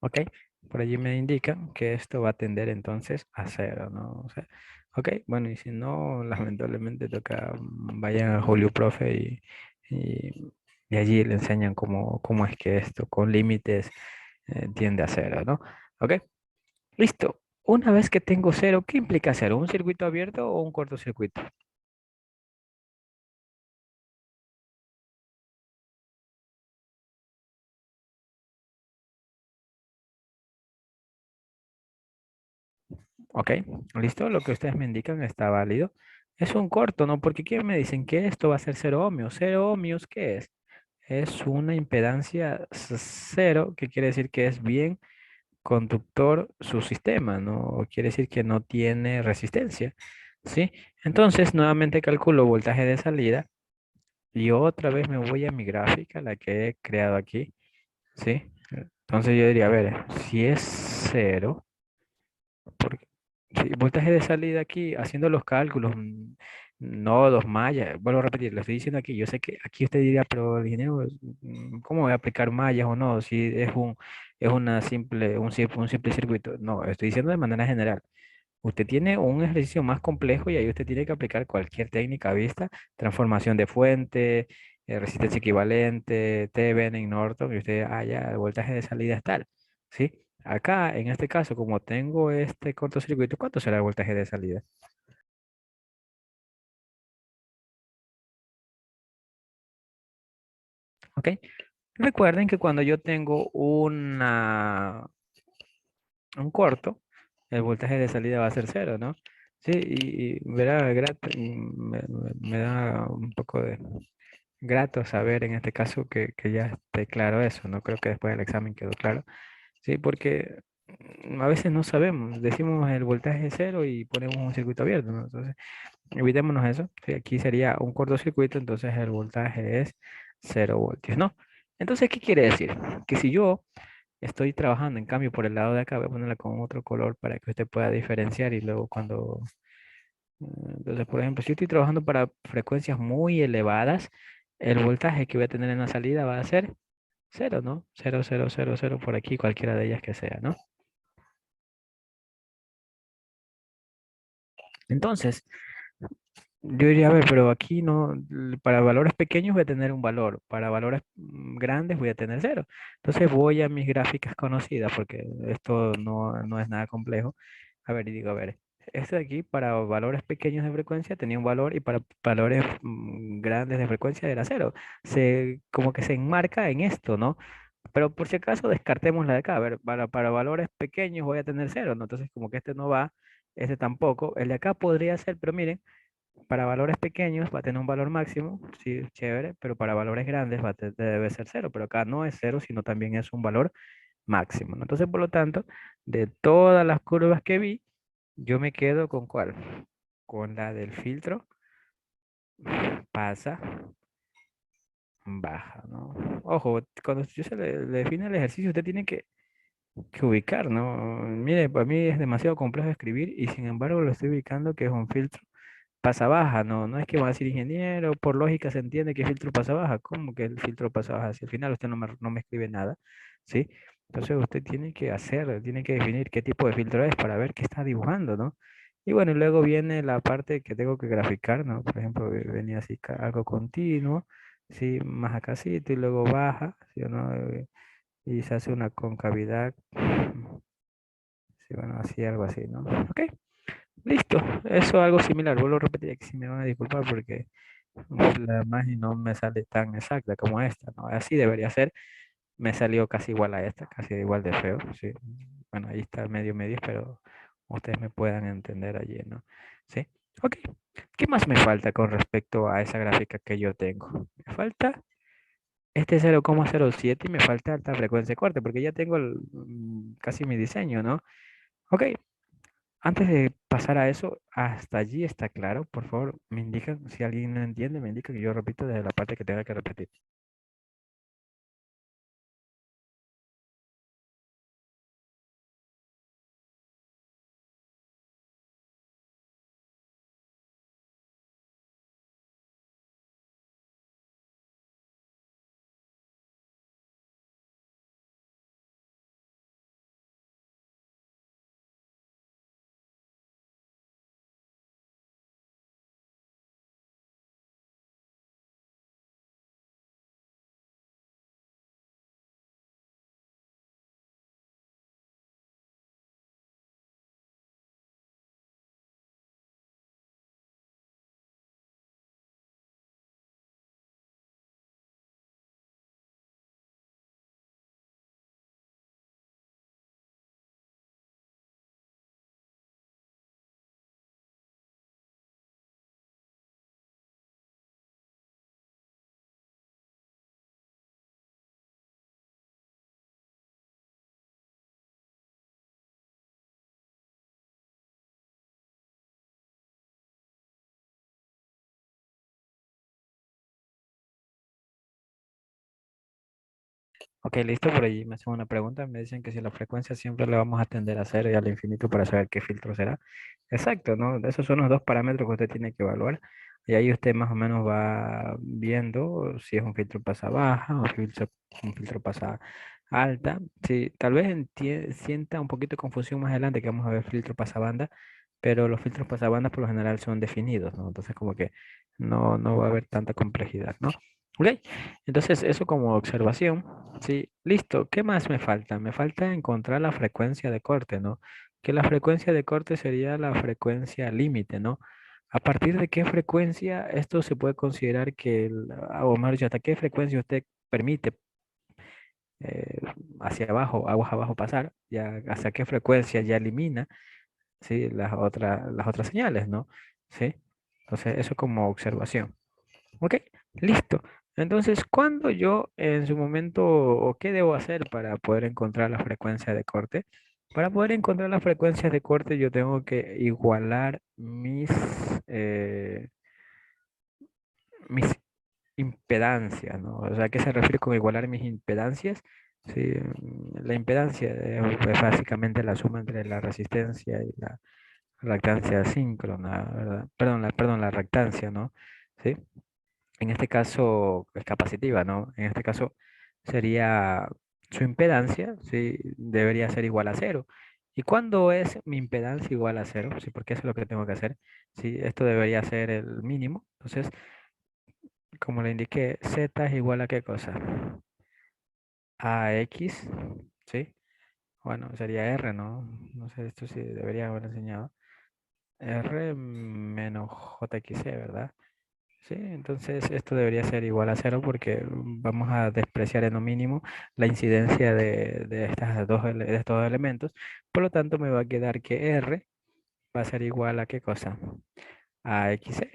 ¿Ok? Por allí me indican que esto va a tender entonces a cero, ¿no? O sea, ok, bueno, y si no, lamentablemente toca, vayan a Julio Profe y, y allí le enseñan cómo es que esto con límites tiende a cero, ¿no? Ok, listo. Una vez que tengo cero, ¿qué implica cero? ¿Un circuito abierto o un cortocircuito? Ok, listo, lo que ustedes me indican está válido. Es un corto, ¿no? Porque ¿qué me dicen? Que esto va a ser cero ohmios. ¿Cero ohmios qué es? Es una impedancia cero, que quiere decir que es bien conductor su sistema, ¿no? Quiere decir que no tiene resistencia, ¿sí? Entonces, nuevamente calculo voltaje de salida y otra vez me voy a mi gráfica, la que he creado aquí, ¿sí? Entonces yo diría, a ver, si es cero, porque sí, voltaje de salida aquí, haciendo los cálculos, nodos, mallas, vuelvo a repetir, lo estoy diciendo aquí, yo sé que aquí usted diría, pero el ingeniero, ¿cómo voy a aplicar mallas o no? Si es una simple, un simple circuito. No, estoy diciendo de manera general. Usted tiene un ejercicio más complejo y ahí usted tiene que aplicar cualquier técnica vista, transformación de fuente, resistencia equivalente, Thevenin, Norton, y usted, ya, el voltaje de salida es tal, ¿sí? Acá, en este caso, como tengo este cortocircuito, ¿cuánto será el voltaje de salida? ¿Ok? Recuerden que cuando yo tengo un corto, el voltaje de salida va a ser cero, ¿no? Sí, y verá, me da un poco de grato saber en este caso que ya esté claro eso, ¿no? Creo que después del examen quedó claro. Sí, porque a veces no sabemos, decimos el voltaje es cero y ponemos un circuito abierto, ¿no? Entonces, evitémonos eso. Sí, aquí sería un cortocircuito, entonces el voltaje es 0 voltios, ¿no? Entonces, ¿qué quiere decir? Que si yo estoy trabajando, en cambio, por el lado de acá, voy a ponerla con otro color para que usted pueda diferenciar y luego cuando... Entonces, por ejemplo, si estoy trabajando para frecuencias muy elevadas, el voltaje que voy a tener en la salida va a ser cero, ¿no? Cero, cero, cero, cero, por aquí, cualquiera de ellas que sea, ¿no? Entonces, yo diría, a ver, pero aquí no, para valores pequeños voy a tener un valor, para valores grandes voy a tener cero. Entonces voy a mis gráficas conocidas, porque esto no es nada complejo. A ver, y digo, a ver, este de aquí para valores pequeños de frecuencia tenía un valor y para valores grandes de frecuencia era cero. Como que se enmarca en esto, ¿no? Pero por si acaso descartemos la de acá. A ver, para valores pequeños voy a tener cero, ¿no? Entonces como que este no va, este tampoco. El de acá podría ser, pero miren. Para valores pequeños va a tener un valor máximo, sí, chévere, pero para valores grandes debe ser cero, pero acá no es cero, sino también es un valor máximo, ¿no? Entonces, por lo tanto, de todas las curvas que vi, yo me quedo con ¿cuál? con la del filtro, pasa, baja, ¿no? Ojo, cuando usted le define el ejercicio, usted tiene que ubicar, ¿no? Mire, para mí es demasiado complejo escribir y sin embargo lo estoy ubicando que es un filtro pasa baja, no, no es que va a decir ingeniero, por lógica se entiende que filtro pasa baja, ¿cómo que el filtro pasa baja? Si al final usted no me escribe nada, ¿sí? Entonces usted tiene que hacer, tiene que definir qué tipo de filtro es para ver qué está dibujando, ¿no? Y bueno, y luego viene la parte que tengo que graficar, ¿no? Por ejemplo, venía así algo continuo, ¿sí? Más acácito y luego baja, ¿sí o no? Y se hace una concavidad, sí, bueno, así, algo así, ¿no? Ok, listo, eso algo similar, vuelvo a repetir, aquí sí me van a disculpar porque la imagen no me sale tan exacta como esta, ¿no? Así debería ser, me salió casi igual a esta, casi igual de feo, sí. Bueno, ahí está medio medio, pero ustedes me puedan entender allí, ¿no? Sí, ok. ¿Qué más me falta con respecto a esa gráfica que yo tengo? Me falta este 0,07 y me falta alta frecuencia de corte, porque ya tengo casi mi diseño, ¿no? Ok, antes de pasar a eso, hasta allí está claro. Por favor, me indican, si alguien no entiende, me indica que yo repito desde la parte que tenga que repetir. Ok, listo, por allí me hacen una pregunta. Me dicen que si la frecuencia siempre le vamos a tender a cero y al infinito para saber qué filtro será. Exacto, ¿no? Esos son los dos parámetros que usted tiene que evaluar. Y ahí usted más o menos va viendo si es un filtro pasa baja o un filtro pasa alta. Sí, tal vez sienta un poquito de confusión más adelante que vamos a ver filtro pasabanda, pero los filtros pasabanda por lo general son definidos, ¿no? Entonces como que no va a haber tanta complejidad, ¿no? Ok, entonces eso como observación. Sí, listo. ¿Qué más me falta? Me falta encontrar la frecuencia de corte, ¿no? Que la frecuencia de corte sería la frecuencia límite, ¿no? ¿A partir de qué frecuencia esto se puede considerar que, o mejor dicho, hasta qué frecuencia usted permite eh, hacia abajo, aguas abajo pasar? Ya, ¿hasta qué frecuencia ya elimina, sí, las otras señales, ¿no? Sí. Entonces, eso como observación. Ok, listo. Entonces, ¿cuándo yo en su momento o qué debo hacer para poder encontrar la frecuencia de corte? Para poder encontrar las frecuencias de corte, yo tengo que igualar mis impedancias, ¿no? O sea, ¿a qué se refiere con igualar mis impedancias? Sí, la impedancia es básicamente la suma entre la resistencia y la reactancia síncrona, ¿verdad? Perdón, la reactancia, ¿no? Sí. En este caso es capacitiva, ¿no? En este caso sería su impedancia, ¿sí? Debería ser igual a cero. ¿Y cuándo es mi impedancia igual a cero? Sí, porque eso es lo que tengo que hacer. Sí, esto debería ser el mínimo. Entonces, como le indiqué, Z es igual a qué cosa? A X, ¿sí? Bueno, sería R, ¿no? No sé, esto sí debería haber enseñado. R menos JXC, ¿verdad? Sí, entonces esto debería ser igual a cero porque vamos a despreciar en lo mínimo la incidencia de de estos dos elementos. Por lo tanto, me va a quedar que R va a ser igual a qué cosa? A XC.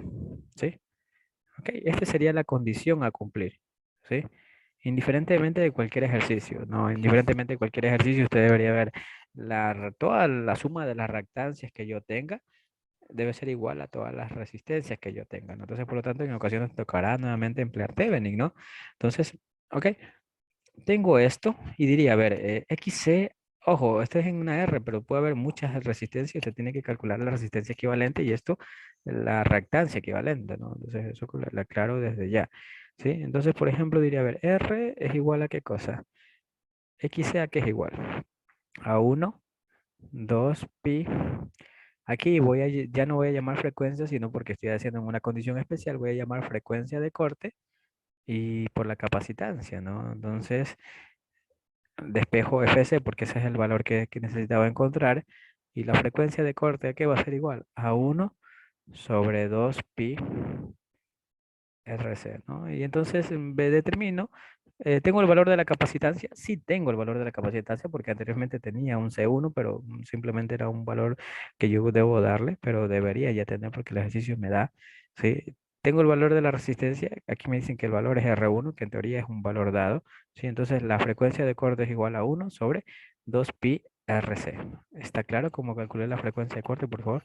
¿Sí? Ok, esta sería la condición a cumplir. ¿Sí? Indiferentemente de cualquier ejercicio, ¿no? Indiferentemente de cualquier ejercicio, usted debería ver toda la suma de las reactancias que yo tenga debe ser igual a todas las resistencias que yo tenga, ¿no? Entonces, por lo tanto, en ocasiones tocará nuevamente emplear Thevenin, ¿no? Entonces, ok, tengo esto y diría, a ver, XC, ojo, esto es en una R, pero puede haber muchas resistencias, usted tiene que calcular la resistencia equivalente y esto, la reactancia equivalente, ¿no? Entonces, eso lo aclaro desde ya, ¿sí? Entonces, por ejemplo, diría, a ver, R es igual a qué cosa? XC a qué es igual? A 1, 2 pi. Aquí ya no voy a llamar frecuencia, sino porque estoy haciendo en una condición especial, voy a llamar frecuencia de corte y por la capacitancia, ¿no? Entonces, despejo Fc porque ese es el valor que necesitaba encontrar y la frecuencia de corte, ¿a qué va a ser igual? A 1 sobre 2 pi RC, ¿no? Y entonces determino, ¿tengo el valor de la capacitancia? Sí tengo el valor de la capacitancia porque anteriormente tenía un C1, pero simplemente era un valor que yo debo darle, pero debería ya tener porque el ejercicio me da, ¿sí? Tengo el valor de la resistencia, aquí me dicen que el valor es R1, que en teoría es un valor dado, ¿sí? Entonces la frecuencia de corte es igual a 1 sobre 2 pi RC. ¿Está claro cómo calculé la frecuencia de corte, por favor?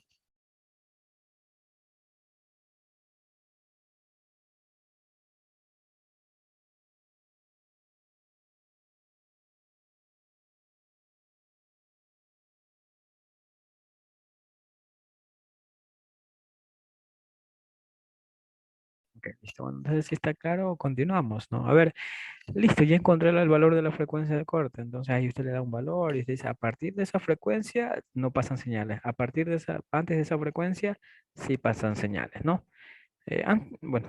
Ok, listo. Bueno, entonces si está claro, continuamos, ¿no? A ver. Listo, ya encontré el valor de la frecuencia de corte. Entonces ahí usted le da un valor y usted dice, a partir de esa frecuencia no pasan señales. A partir de esa, antes de esa frecuencia sí pasan señales, ¿no? Bueno,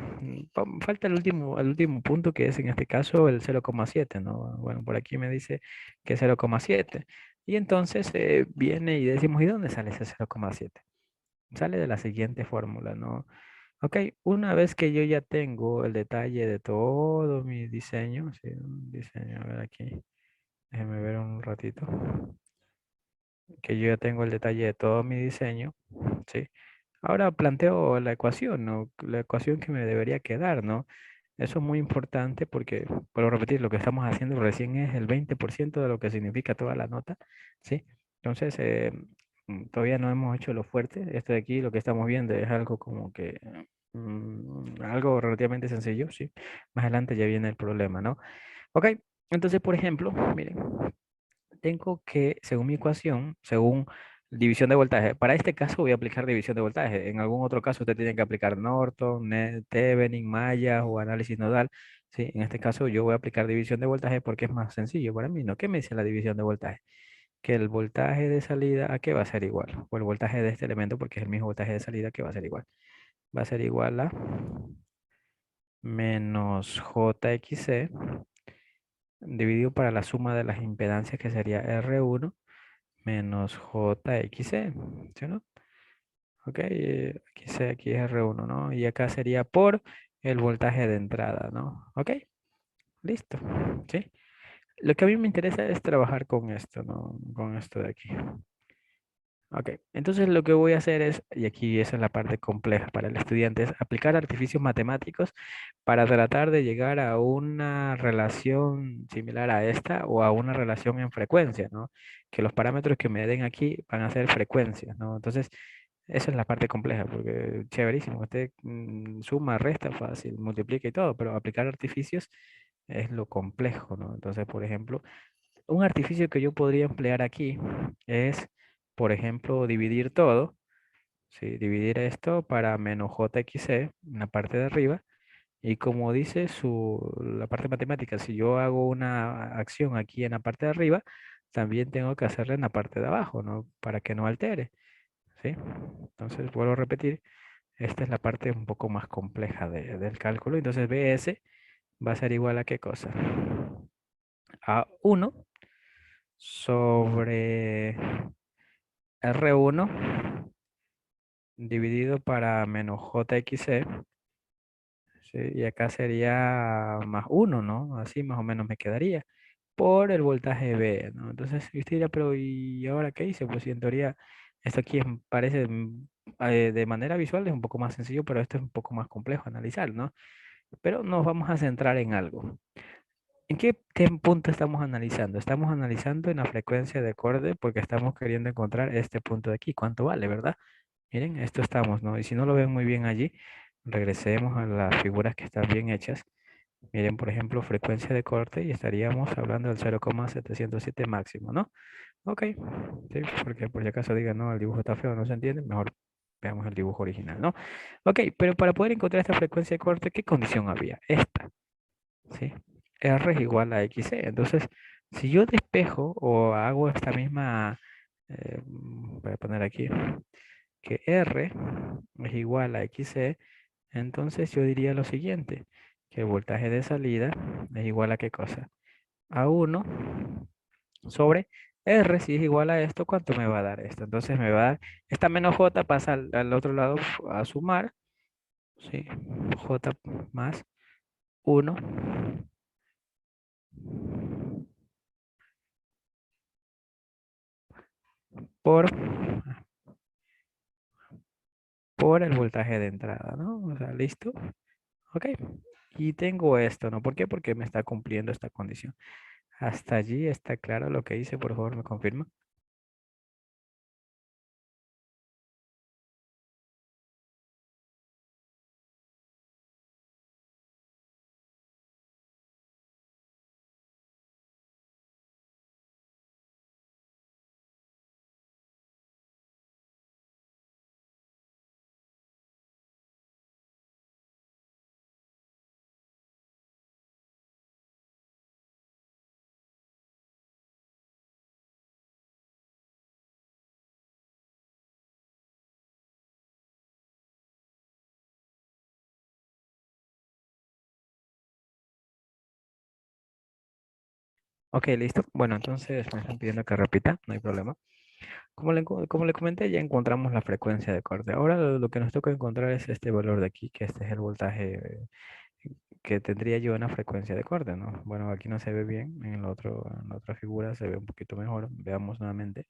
falta el último punto que es en este caso el 0,7, ¿no? Bueno, por aquí me dice que es 0,7. Y entonces viene y decimos, ¿y dónde sale ese 0,7? Sale de la siguiente fórmula, ¿no? Ok, una vez que yo ya tengo el detalle de todo mi diseño, sí, un diseño, a ver aquí, déjeme ver un ratito, que yo ya tengo el detalle de todo mi diseño, ¿sí? Ahora planteo la ecuación, ¿no? La ecuación que me debería quedar, ¿no? Eso es muy importante porque, puedo repetir, lo que estamos haciendo recién es el 20% de lo que significa toda la nota, ¿sí? Entonces, todavía no hemos hecho lo fuerte. Esto de aquí, lo que estamos viendo es algo como que, algo relativamente sencillo, ¿sí? Más adelante ya viene el problema, ¿no? Ok, entonces, por ejemplo, miren, tengo que, según mi ecuación, según división de voltaje, para este caso voy a aplicar división de voltaje. En algún otro caso usted tiene que aplicar Norton, Thevenin, Maya o análisis nodal. Sí, en este caso yo voy a aplicar división de voltaje porque es más sencillo para mí, ¿no? ¿Qué me dice la división de voltaje? Que el voltaje de salida, ¿a qué va a ser igual? O el voltaje de este elemento, porque es el mismo voltaje de salida, que va a ser igual. Va a ser igual a menos JXC dividido para la suma de las impedancias que sería R1 menos JXC, ¿sí o no? Ok, aquí, aquí es R1, ¿no? Y acá sería por el voltaje de entrada, ¿no? Ok, listo, ¿sí? Lo que a mí me interesa es trabajar con esto, ¿no? Con esto de aquí. Ok, entonces lo que voy a hacer es, y aquí esa es la parte compleja para el estudiante, es aplicar artificios matemáticos para tratar de llegar a una relación similar a esta o a una relación en frecuencia, ¿no? Que los parámetros que me den aquí van a ser frecuencias, ¿no? Entonces, esa es la parte compleja, porque chéverísimo, usted suma, resta fácil, multiplica y todo, pero aplicar artificios es lo complejo, ¿no? Entonces, por ejemplo, un artificio que yo podría emplear aquí es, por ejemplo, dividir todo, ¿sí? Dividir esto para menos JXC en la parte de arriba. Y como dice la parte matemática, si yo hago una acción aquí en la parte de arriba, también tengo que hacerla en la parte de abajo, ¿no? Para que no altere, ¿sí? Entonces, vuelvo a repetir, esta es la parte un poco más compleja del cálculo. Entonces, BS va a ser igual a ¿qué cosa? A 1 sobre R1 dividido para menos JXC, ¿sí? Y acá sería más 1, ¿no? Así más o menos me quedaría por el voltaje B, ¿no? Entonces, usted dirá, pero ¿y ahora qué hice? Pues si en teoría esto aquí parece de manera visual es un poco más sencillo, pero esto es un poco más complejo analizar, ¿no? Pero nos vamos a centrar en algo. ¿En qué punto estamos analizando? Estamos analizando en la frecuencia de acorde porque estamos queriendo encontrar este punto de aquí. ¿Cuánto vale, verdad? Miren, esto estamos, ¿no? Y si no lo ven muy bien allí, regresemos a las figuras que están bien hechas. Miren, por ejemplo, frecuencia de corte y estaríamos hablando del 0,707 máximo, ¿no? Ok, sí, porque por si acaso digan, no, el dibujo está feo, no se entiende, mejor veamos el dibujo original, ¿no? Ok, pero para poder encontrar esta frecuencia de corte, ¿qué condición había? Esta, ¿sí? R es igual a XC. Entonces, si yo despejo o hago esta misma, voy a poner aquí, que R es igual a XC, entonces yo diría lo siguiente, que el voltaje de salida es igual a ¿qué cosa? A 1 sobre R, si es igual a esto, ¿cuánto me va a dar esto? Entonces me va a dar, esta menos J pasa al otro lado a sumar, ¿sí? J más 1 por, por el voltaje de entrada, ¿no? O sea, ¿listo? Ok. Y tengo esto, ¿no? ¿Por qué? Porque me está cumpliendo esta condición. Hasta allí está claro lo que hice, por favor, me confirma. Ok, listo. Bueno, entonces me están pidiendo que repita, no hay problema. Como le comenté, ya encontramos la frecuencia de corte. Ahora lo que nos toca encontrar es este valor de aquí, que este es el voltaje que tendría yo una frecuencia de corte, ¿no? Bueno, aquí no se ve bien, en la otra figura se ve un poquito mejor. Veamos nuevamente.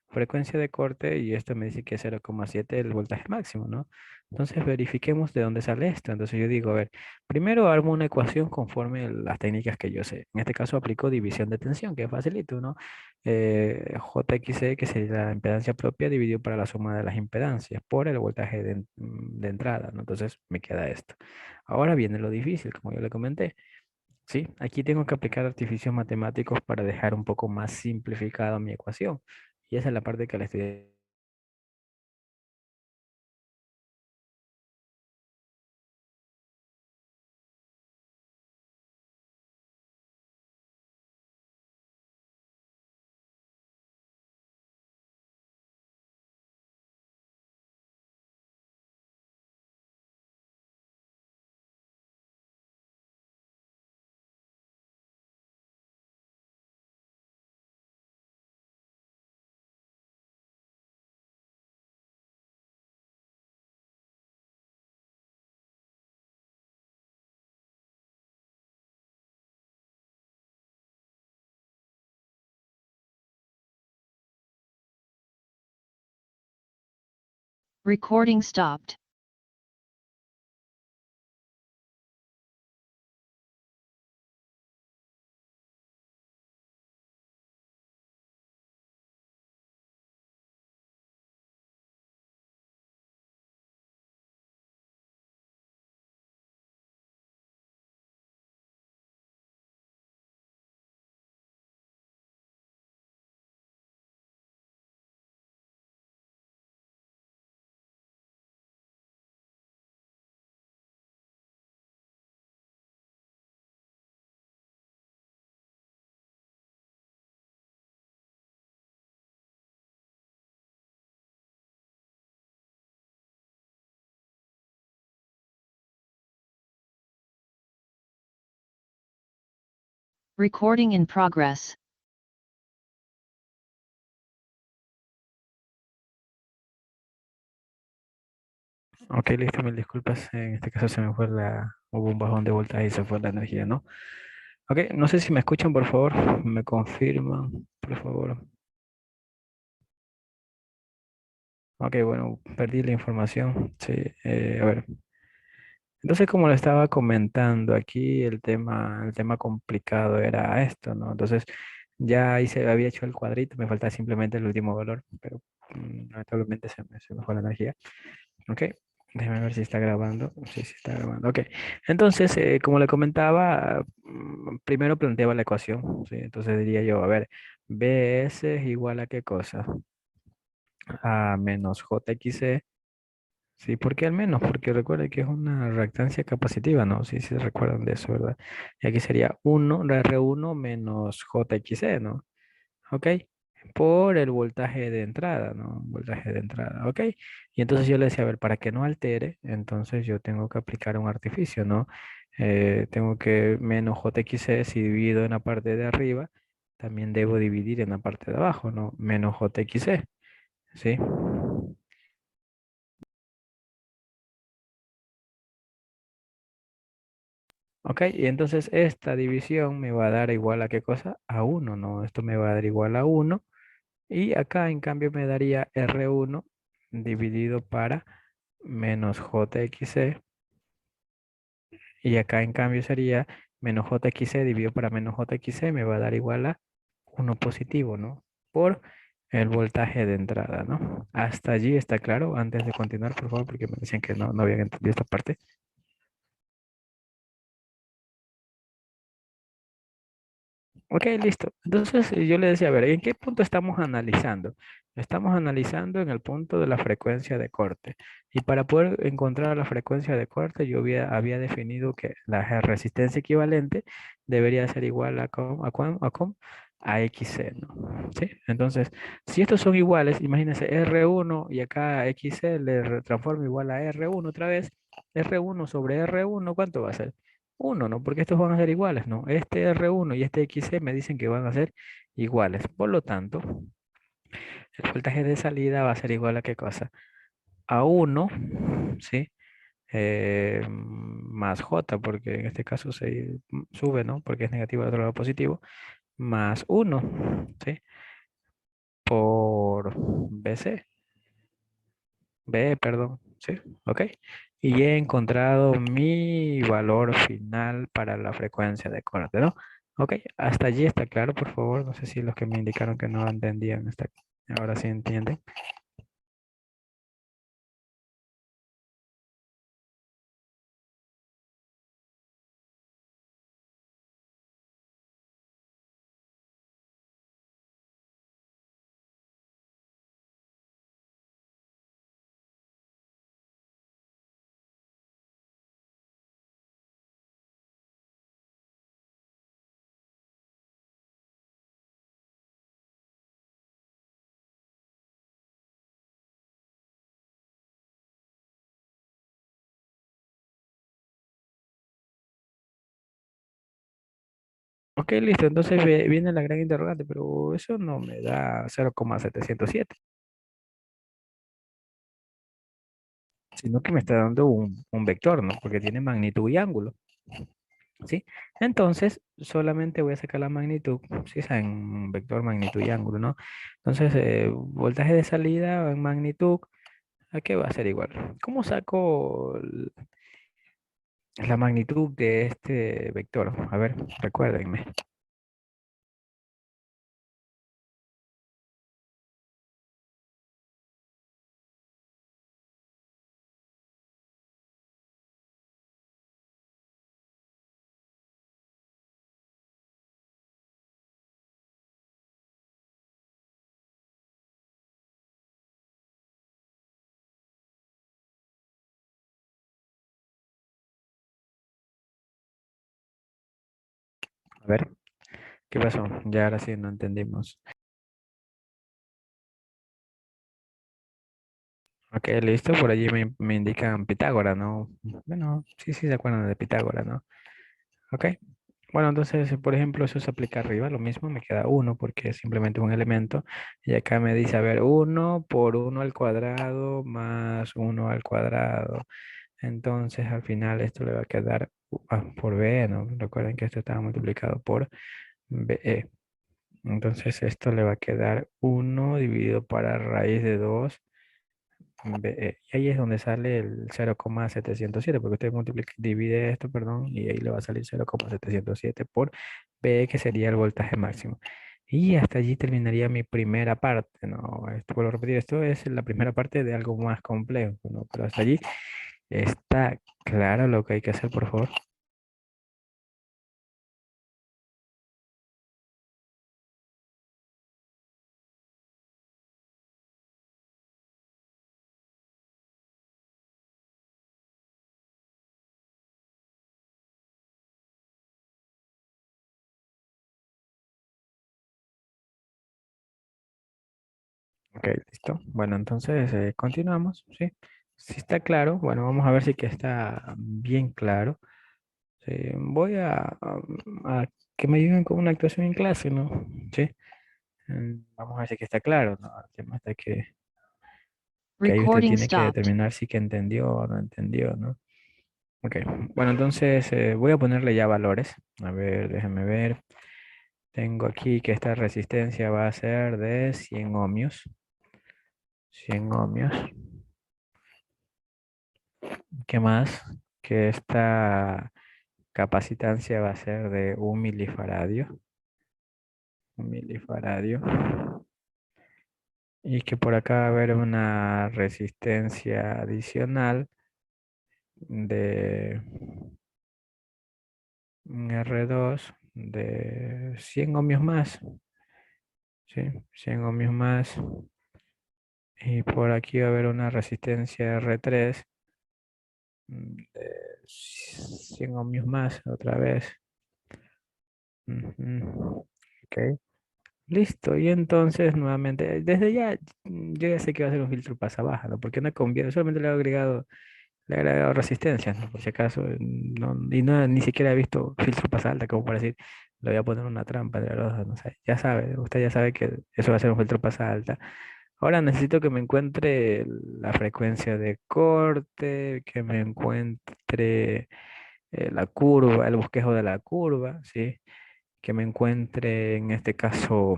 Frecuencia de corte y esto me dice que es 0,7 el voltaje máximo, ¿no? Entonces verifiquemos de dónde sale esto. Entonces yo digo, a ver, primero armo una ecuación conforme las técnicas que yo sé. En este caso aplico división de tensión, que es facilito, ¿no? JXE, que sería la impedancia propia, dividido para la suma de las impedancias por el voltaje de entrada, ¿no? Entonces me queda esto. Ahora viene lo difícil, como yo le comenté. Sí, aquí tengo que aplicar artificios matemáticos para dejar un poco más simplificado mi ecuación. Y esa es la parte que le estoy... Recording stopped. Recording in progress. Ok, listo, mil disculpas. En este caso se me fue hubo un bajón de voltaje y se fue la energía, ¿no? Ok, no sé si me escuchan, por favor. Me confirman, por favor. Ok, bueno, perdí la información. Sí, a ver. Entonces, como le estaba comentando aquí, el tema complicado era esto, ¿no? Entonces, ya ahí se había hecho el cuadrito, me falta simplemente el último valor, pero lamentablemente se me fue la energía. Ok, déjame ver si está grabando. Sí, sí está grabando. Ok, entonces, como le comentaba, primero planteaba la ecuación. ¿Sí? Entonces diría yo, a ver, BS es igual a qué cosa? A menos JXC. Sí, ¿por qué al menos? Porque recuerde que es una reactancia capacitiva, ¿no? Sí, sí recuerdan de eso, ¿verdad? Y aquí sería 1, R1 menos JXC, ¿no? ¿Ok? Por el voltaje de entrada, ¿no? Voltaje de entrada, ¿ok? Y entonces yo le decía, a ver, para que no altere, entonces yo tengo que aplicar un artificio, ¿no? Tengo que menos JXC, si divido en la parte de arriba, también debo dividir en la parte de abajo, ¿no? Menos JXC, ¿sí? Ok, y entonces esta división me va a dar igual a qué cosa? A uno, ¿no? Esto me va a dar igual a uno. Y acá en cambio me daría R1 dividido para menos JXC. Y acá en cambio sería menos JXC dividido para menos JXC me va a dar igual a uno positivo, ¿no? Por el voltaje de entrada, ¿no? Hasta allí está claro. Antes de continuar, por favor, porque me decían que no habían entendido esta parte. Ok, listo. Entonces yo le decía, a ver, ¿en qué punto estamos analizando? Estamos analizando en el punto de la frecuencia de corte. Y para poder encontrar la frecuencia de corte, yo había definido que la resistencia equivalente debería ser igual a XC, ¿no? ¿Sí? Entonces, si estos son iguales, imagínense R1 y acá XC le transformo igual a R1 otra vez. R1 sobre R1, ¿cuánto va a ser? Uno, ¿no? Porque estos van a ser iguales, ¿no? Este R1 y este XC me dicen que van a ser iguales. Por lo tanto, el voltaje de salida va a ser igual a qué cosa? A uno, ¿sí? Más J, porque en este caso se sube, ¿no? Porque es negativo al otro lado positivo, más uno, ¿sí? Por BC, B, perdón, ¿sí? ¿Ok? Y he encontrado mi valor final para la frecuencia de corte, ¿no? Ok, hasta allí está claro, por favor. No sé si los que me indicaron que no entendían, ahora sí entienden. Ok, listo. Entonces viene la gran interrogante, pero eso no me da 0,707, sino que me está dando un vector, ¿no? Porque tiene magnitud y ángulo. ¿Sí? Entonces, solamente voy a sacar la magnitud, si es en vector, magnitud y ángulo, ¿no? Entonces, voltaje de salida en magnitud, ¿a qué va a ser igual? ¿Cómo saco la magnitud de este vector? A ver, recuérdenme. A ver, ¿qué pasó? Ya ahora sí no entendimos. Ok, listo, por allí me indican Pitágoras, ¿no? Bueno, sí, sí se acuerdan de Pitágoras, ¿no? Ok. Bueno, entonces, por ejemplo, eso se aplica arriba, lo mismo, me queda uno porque es simplemente un elemento. Y acá me dice, a ver, uno por uno al cuadrado más uno al cuadrado. Entonces, al final esto le va a quedar por b, ¿no? Recuerden que esto estaba multiplicado por be. Entonces, esto le va a quedar uno dividido para raíz de 2 be. Y ahí es donde sale el 0,707 porque usted divide esto, perdón, y ahí le va a salir 0,707 por be, que sería el voltaje máximo. Y hasta allí terminaría mi primera parte, ¿no? Esto, vuelvo a repetir, esto es la primera parte de algo más complejo, ¿no? Pero hasta allí está claro lo que hay que hacer, por favor. Ok, listo. Bueno, entonces continuamos, ¿sí? Si está claro, bueno, vamos a ver si que está bien claro. Sí, voy a que me ayuden con una actuación en clase, ¿no? Sí. Vamos a ver si que está claro, ¿no? El tema está que ahí usted Recording tiene que stopped. determinar si que entendió o no entendió, ¿no? Ok, bueno, entonces voy a ponerle ya valores. A ver, déjame ver. Tengo aquí que esta resistencia va a ser de 100 ohmios. 100 ohmios. ¿Qué más? Que esta capacitancia va a ser de 1 milifaradio. 1 milifaradio. Y que por acá va a haber una resistencia adicional de un R2 de 100 ohmios más. ¿Sí? 100 ohmios más. Y por aquí va a haber una resistencia R3 de 100 ohmios más otra vez. Ujú. Ok. Listo. Y entonces nuevamente, desde ya, yo ya sé que va a ser un filtro pasa baja, ¿no? Porque no conviene, solamente le he agregado resistencias, ¿no? Por si acaso, no, y no, ni siquiera he visto filtro pasa alta, como para decir, le voy a poner una trampa de los dos, no sé. Ya sabe, usted ya sabe que eso va a ser un filtro pasa alta. Ahora necesito que me encuentre la frecuencia de corte, que me encuentre la curva, el bosquejo de la curva, ¿sí? Que me encuentre en este caso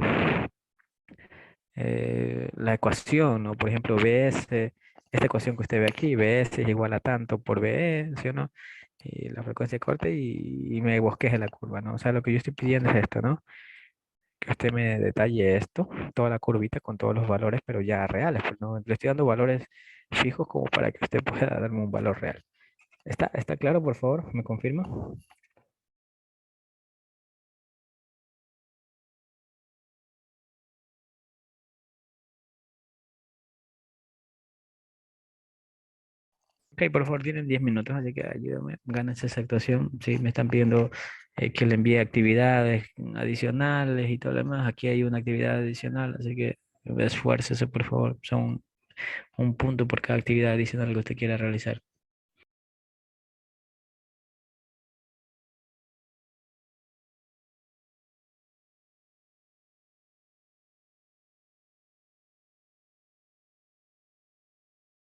la ecuación, ¿no? Por ejemplo, BS, esta ecuación que usted ve aquí, BS es igual a tanto por BE, ¿sí o no? Y la frecuencia de corte y me bosqueje la curva, ¿no? O sea, lo que yo estoy pidiendo es esto, ¿no? Que usted me detalle esto, toda la curvita con todos los valores, pero ya reales, pues no le estoy dando valores fijos como para que usted pueda darme un valor real. ¿Está claro, por favor? ¿Me confirma? Ok, por favor, tienen 10 minutos, así que ayúdame, gánense esa actuación. Sí, me están pidiendo que le envíe actividades adicionales y todo lo demás. Aquí hay una actividad adicional, así que esfuércese, por favor. Son un punto por cada actividad adicional que usted quiera realizar.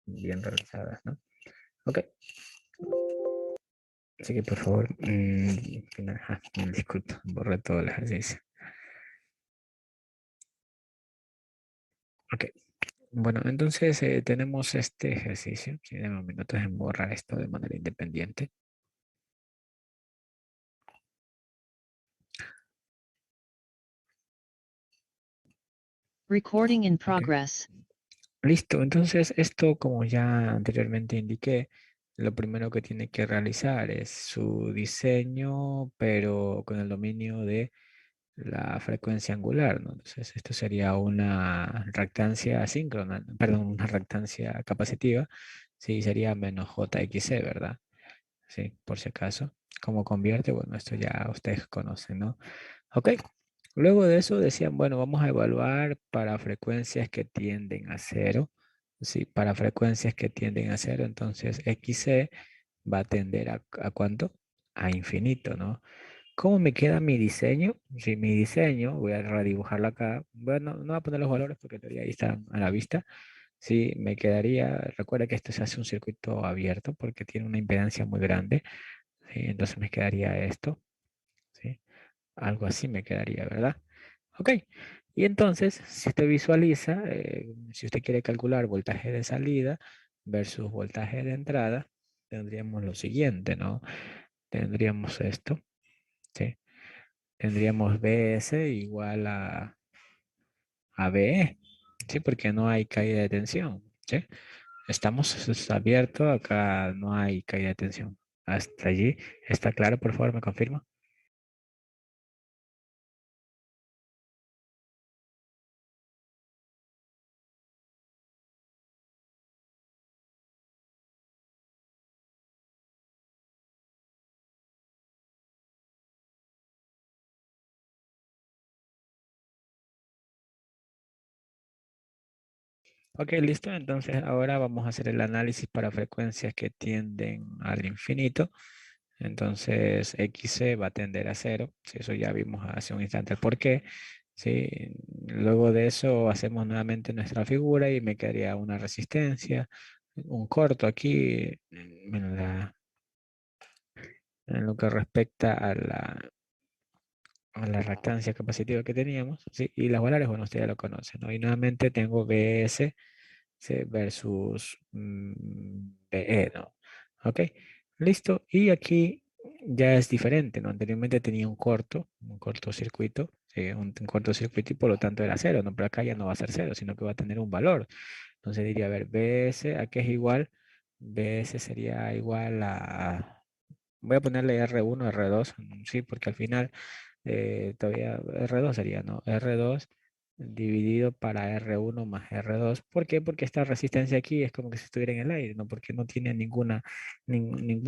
Bien realizadas, ¿no? Ok, así que por favor, disculpa, borré todo el ejercicio. Ok, bueno, entonces tenemos este ejercicio. Si de un minuto en borrar esto de manera independiente. Recording in Ok, progress. listo. Entonces, esto, como ya anteriormente indiqué, lo primero que tiene que realizar es su diseño, pero con el dominio de la frecuencia angular, ¿no? Entonces, esto sería una reactancia asíncrona, perdón, una reactancia capacitiva. Sí, sería menos JXC, ¿verdad? Sí, por si acaso. ¿Cómo convierte? Bueno, esto ya ustedes conocen, ¿no? Ok. Luego de eso decían, bueno, vamos a evaluar para frecuencias que tienden a cero. Sí, para frecuencias que tienden a cero, entonces XC va a tender ¿a cuánto? A infinito, ¿no? ¿Cómo me queda mi diseño? Si mi diseño, voy a redibujarlo acá. Bueno, no voy a poner los valores porque en teoría ahí están a la vista. Sí, me quedaría, recuerda que esto se hace un circuito abierto porque tiene una impedancia muy grande. Sí, entonces me quedaría esto. ¿Sí? Algo así me quedaría, ¿verdad? Ok. Y entonces, si usted visualiza, si usted quiere calcular voltaje de salida versus voltaje de entrada, tendríamos lo siguiente, ¿no? Tendríamos esto, ¿sí? tendríamos BS igual a BE, ¿sí? Porque no hay caída de tensión, ¿sí? Estamos abiertos, acá no hay caída de tensión. Hasta allí, ¿está claro? Por favor, me confirma. Ok, listo. Entonces ahora vamos a hacer el análisis para frecuencias que tienden al infinito. Entonces XC va a tender a cero. Sí, eso ya vimos hace un instante el por qué. Sí, luego de eso hacemos nuevamente nuestra figura y me quedaría una resistencia, un corto aquí en lo que respecta a la reactancia capacitiva que teníamos, ¿sí? Y las valores, bueno, usted ya lo conoce, ¿no? Y nuevamente tengo BS, ¿sí? Versus BE, ¿no? Ok, listo. Y aquí ya es diferente, ¿no? Anteriormente tenía un cortocircuito, ¿sí? Un cortocircuito y por lo tanto era cero, ¿no? Pero acá ya no va a ser cero, sino que va a tener un valor. Entonces diría, a ver, BS, ¿a qué es igual? BS sería igual a... Voy a ponerle R1, R2, sí, porque al final todavía R2 sería, ¿no? R2 dividido para R1 más R2. ¿Por qué? Porque esta resistencia aquí es como que si estuviera en el aire, ¿no? Porque no tiene ningún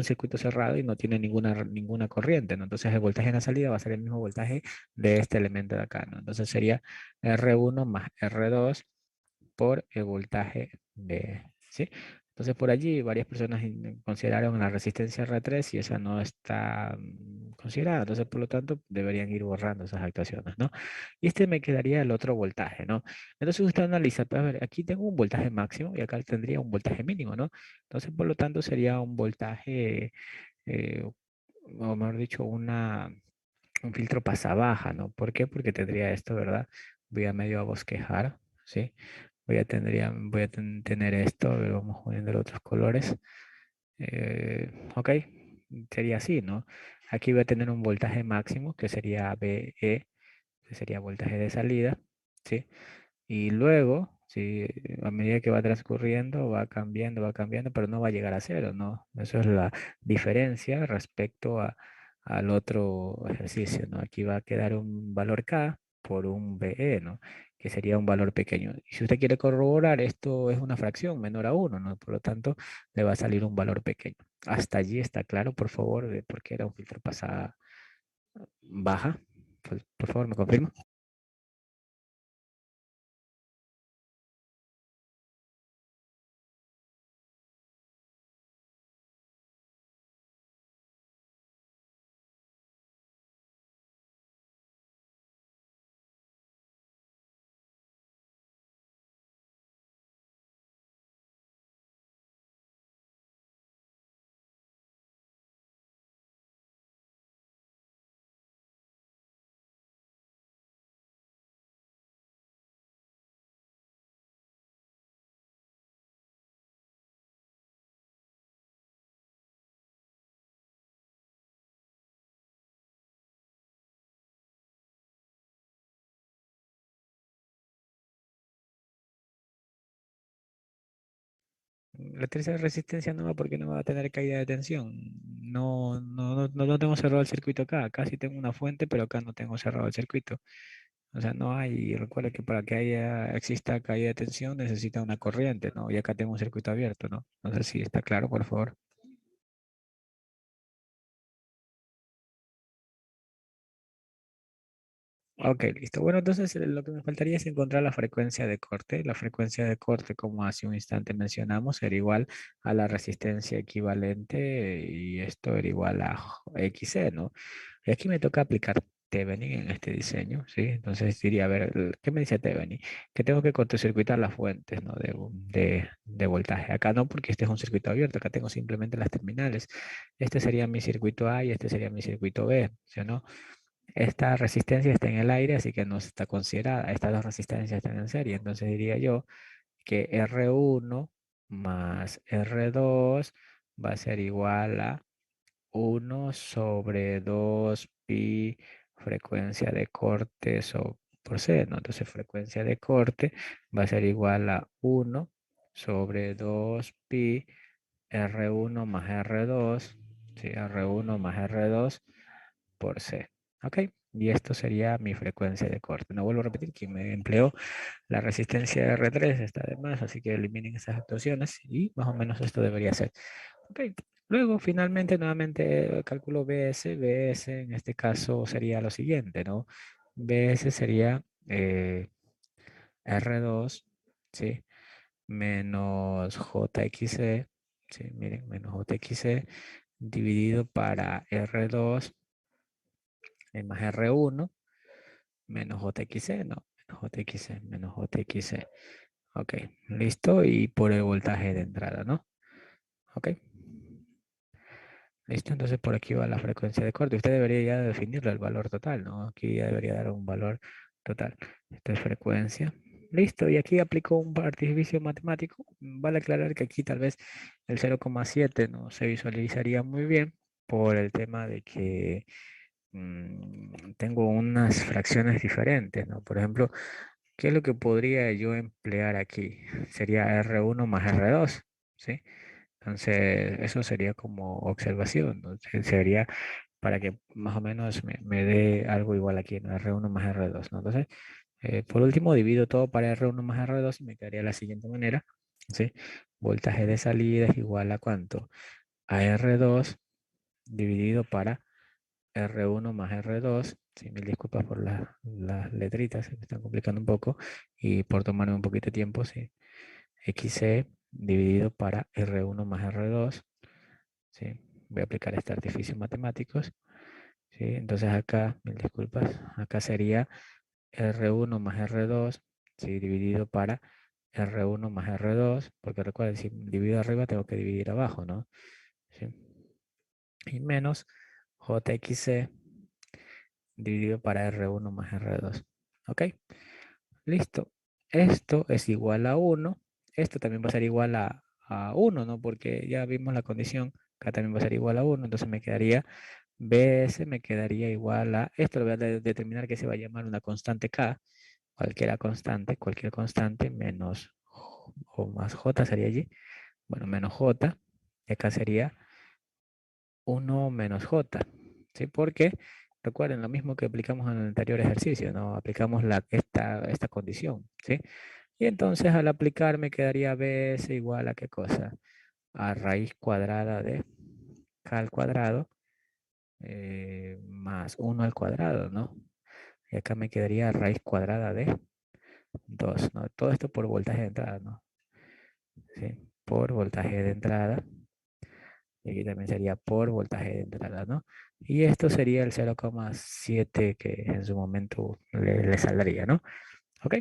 circuito cerrado y no tiene ninguna corriente, ¿no? Entonces el voltaje en la salida va a ser el mismo voltaje de este elemento de acá, ¿no? Entonces sería R1 más R2 por el voltaje de, ¿sí? Entonces por allí varias personas consideraron la resistencia R3 y esa no está considerada. Entonces por lo tanto deberían ir borrando esas actuaciones, ¿no? Y este me quedaría el otro voltaje, ¿no? Entonces usted analiza, pues, a ver, aquí tengo un voltaje máximo y acá tendría un voltaje mínimo, ¿no? Entonces por lo tanto sería un voltaje, o mejor dicho, un filtro pasa baja, ¿no? ¿Por qué? Porque tendría esto, ¿verdad? Voy a medio a bosquejar, ¿sí? Tener esto, a ver, vamos poniendo otros colores. Ok, sería así, ¿no? Aquí voy a tener un voltaje máximo que sería BE, que sería voltaje de salida, ¿sí? Y luego, sí, a medida que va transcurriendo, va cambiando, pero no va a llegar a cero, ¿no? Eso es la diferencia respecto al otro ejercicio, ¿no? Aquí va a quedar un valor K por un BE, ¿no? Que sería un valor pequeño. Y si usted quiere corroborar, esto es una fracción menor a uno, ¿no? Por lo tanto, le va a salir un valor pequeño. Hasta allí está claro, por favor, de por qué era un filtro pasada baja. Por favor, me confirma. La tercera resistencia no va porque no va a tener caída de tensión. No tengo cerrado el circuito acá. Acá sí tengo una fuente, pero acá no tengo cerrado el circuito. O sea, no hay. Recuerda que para que exista caída de tensión necesita una corriente, ¿no? Y acá tengo un circuito abierto, ¿no? No sé si está claro, por favor. Ok, listo. Bueno, entonces lo que me faltaría es encontrar la frecuencia de corte. La frecuencia de corte, como hace un instante mencionamos, era igual a la resistencia equivalente y esto era igual a XC, ¿no? Y aquí me toca aplicar Thevenin en este diseño, ¿sí? Entonces diría, a ver, ¿qué me dice Thevenin? Que tengo que cortocircuitar las fuentes, ¿no? De voltaje. Acá no, porque este es un circuito abierto, acá tengo simplemente las terminales. Este sería mi circuito A y este sería mi circuito B, ¿sí o no? Esta resistencia está en el aire, así que no está considerada. Estas dos resistencias están en serie. Entonces diría yo que R1 más R2 va a ser igual a 1 sobre 2 pi frecuencia de corte por C, ¿no? Entonces frecuencia de corte va a ser igual a 1 sobre 2 pi R1 más R2, ¿sí? R1 más R2 por C. ¿Ok? Y esto sería mi frecuencia de corte. No vuelvo a repetir que me empleo la resistencia R3, está de más, así que eliminen esas actuaciones y más o menos esto debería ser. Ok. Luego, finalmente, nuevamente cálculo BS. BS en este caso sería lo siguiente, ¿no? BS sería R2, ¿sí? Menos JXC, ¿sí? Miren, menos JXC dividido para R2 más R1 menos JXC, ¿no? Menos JXC, menos JXC. Ok, listo. Y por el voltaje de entrada, ¿no? Ok. Listo, entonces por aquí va la frecuencia de corte. Usted debería ya definirlo el valor total, ¿no? Aquí ya debería dar un valor total. Esta es frecuencia. Listo, y aquí aplico un artificio matemático. Vale aclarar que aquí tal vez el 0,7 no se visualizaría muy bien por el tema de que tengo unas fracciones diferentes, ¿no? Por ejemplo, ¿qué es lo que podría yo emplear aquí? Sería R1 más R2, ¿sí? Entonces, eso sería como observación, ¿no? Sería para que más o menos me dé algo igual aquí, ¿no? R1 más R2, ¿no? Entonces, por último, divido todo para R1 más R2 y me quedaría de la siguiente manera, ¿sí? Voltaje de salida es igual a ¿cuánto? A R2 dividido para R1 más R2, sí, mil disculpas por las letritas, se me están complicando un poco y por tomarme un poquito de tiempo, sí. XC dividido para R1 más R2, sí. Voy a aplicar este artificio matemáticos, sí. Entonces acá, mil disculpas, acá sería R1 más R2, sí, dividido para R1 más R2, porque recuerden, si divido arriba tengo que dividir abajo, ¿no? Sí. Y menos JXC dividido para R1 más R2. ¿Ok? Listo. Esto es igual a 1. Esto también va a ser igual a 1, ¿no? Porque ya vimos la condición. Acá también va a ser igual a 1. Entonces me quedaría BS, me quedaría igual a... Esto lo voy a determinar que se va a llamar una constante K. Cualquier constante menos o más J sería allí. Bueno, menos J. Y acá sería 1 menos J. ¿Sí? Porque recuerden lo mismo que aplicamos en el anterior ejercicio, ¿no? Aplicamos esta condición, ¿sí? Y entonces al aplicar me quedaría BS igual a ¿qué cosa? A raíz cuadrada de K al cuadrado más 1 al cuadrado, ¿no? Y acá me quedaría raíz cuadrada de 2, ¿no? Todo esto por voltaje de entrada, ¿no? ¿Sí? Por voltaje de entrada. Y aquí también sería por voltaje de entrada, ¿no? Y esto sería el 0,7 que en su momento le saldría, ¿no? Ok,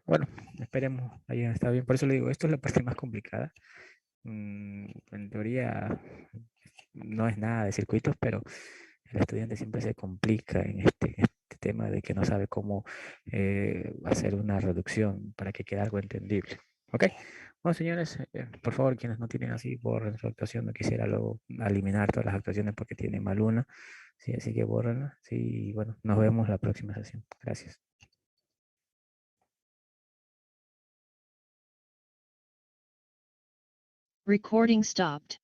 bueno, esperemos hayan estado bien. Por eso le digo, esto es la parte más complicada. En teoría no es nada de circuitos, pero el estudiante siempre se complica en este tema de que no sabe cómo hacer una reducción para que quede algo entendible. ¿Ok? Bueno, señores, por favor, quienes no tienen así, borren su actuación. No quisiera luego eliminar todas las actuaciones porque tiene mal una. Sí, así que borrenla. Sí, y bueno, nos vemos la próxima sesión. Gracias. Recording stopped.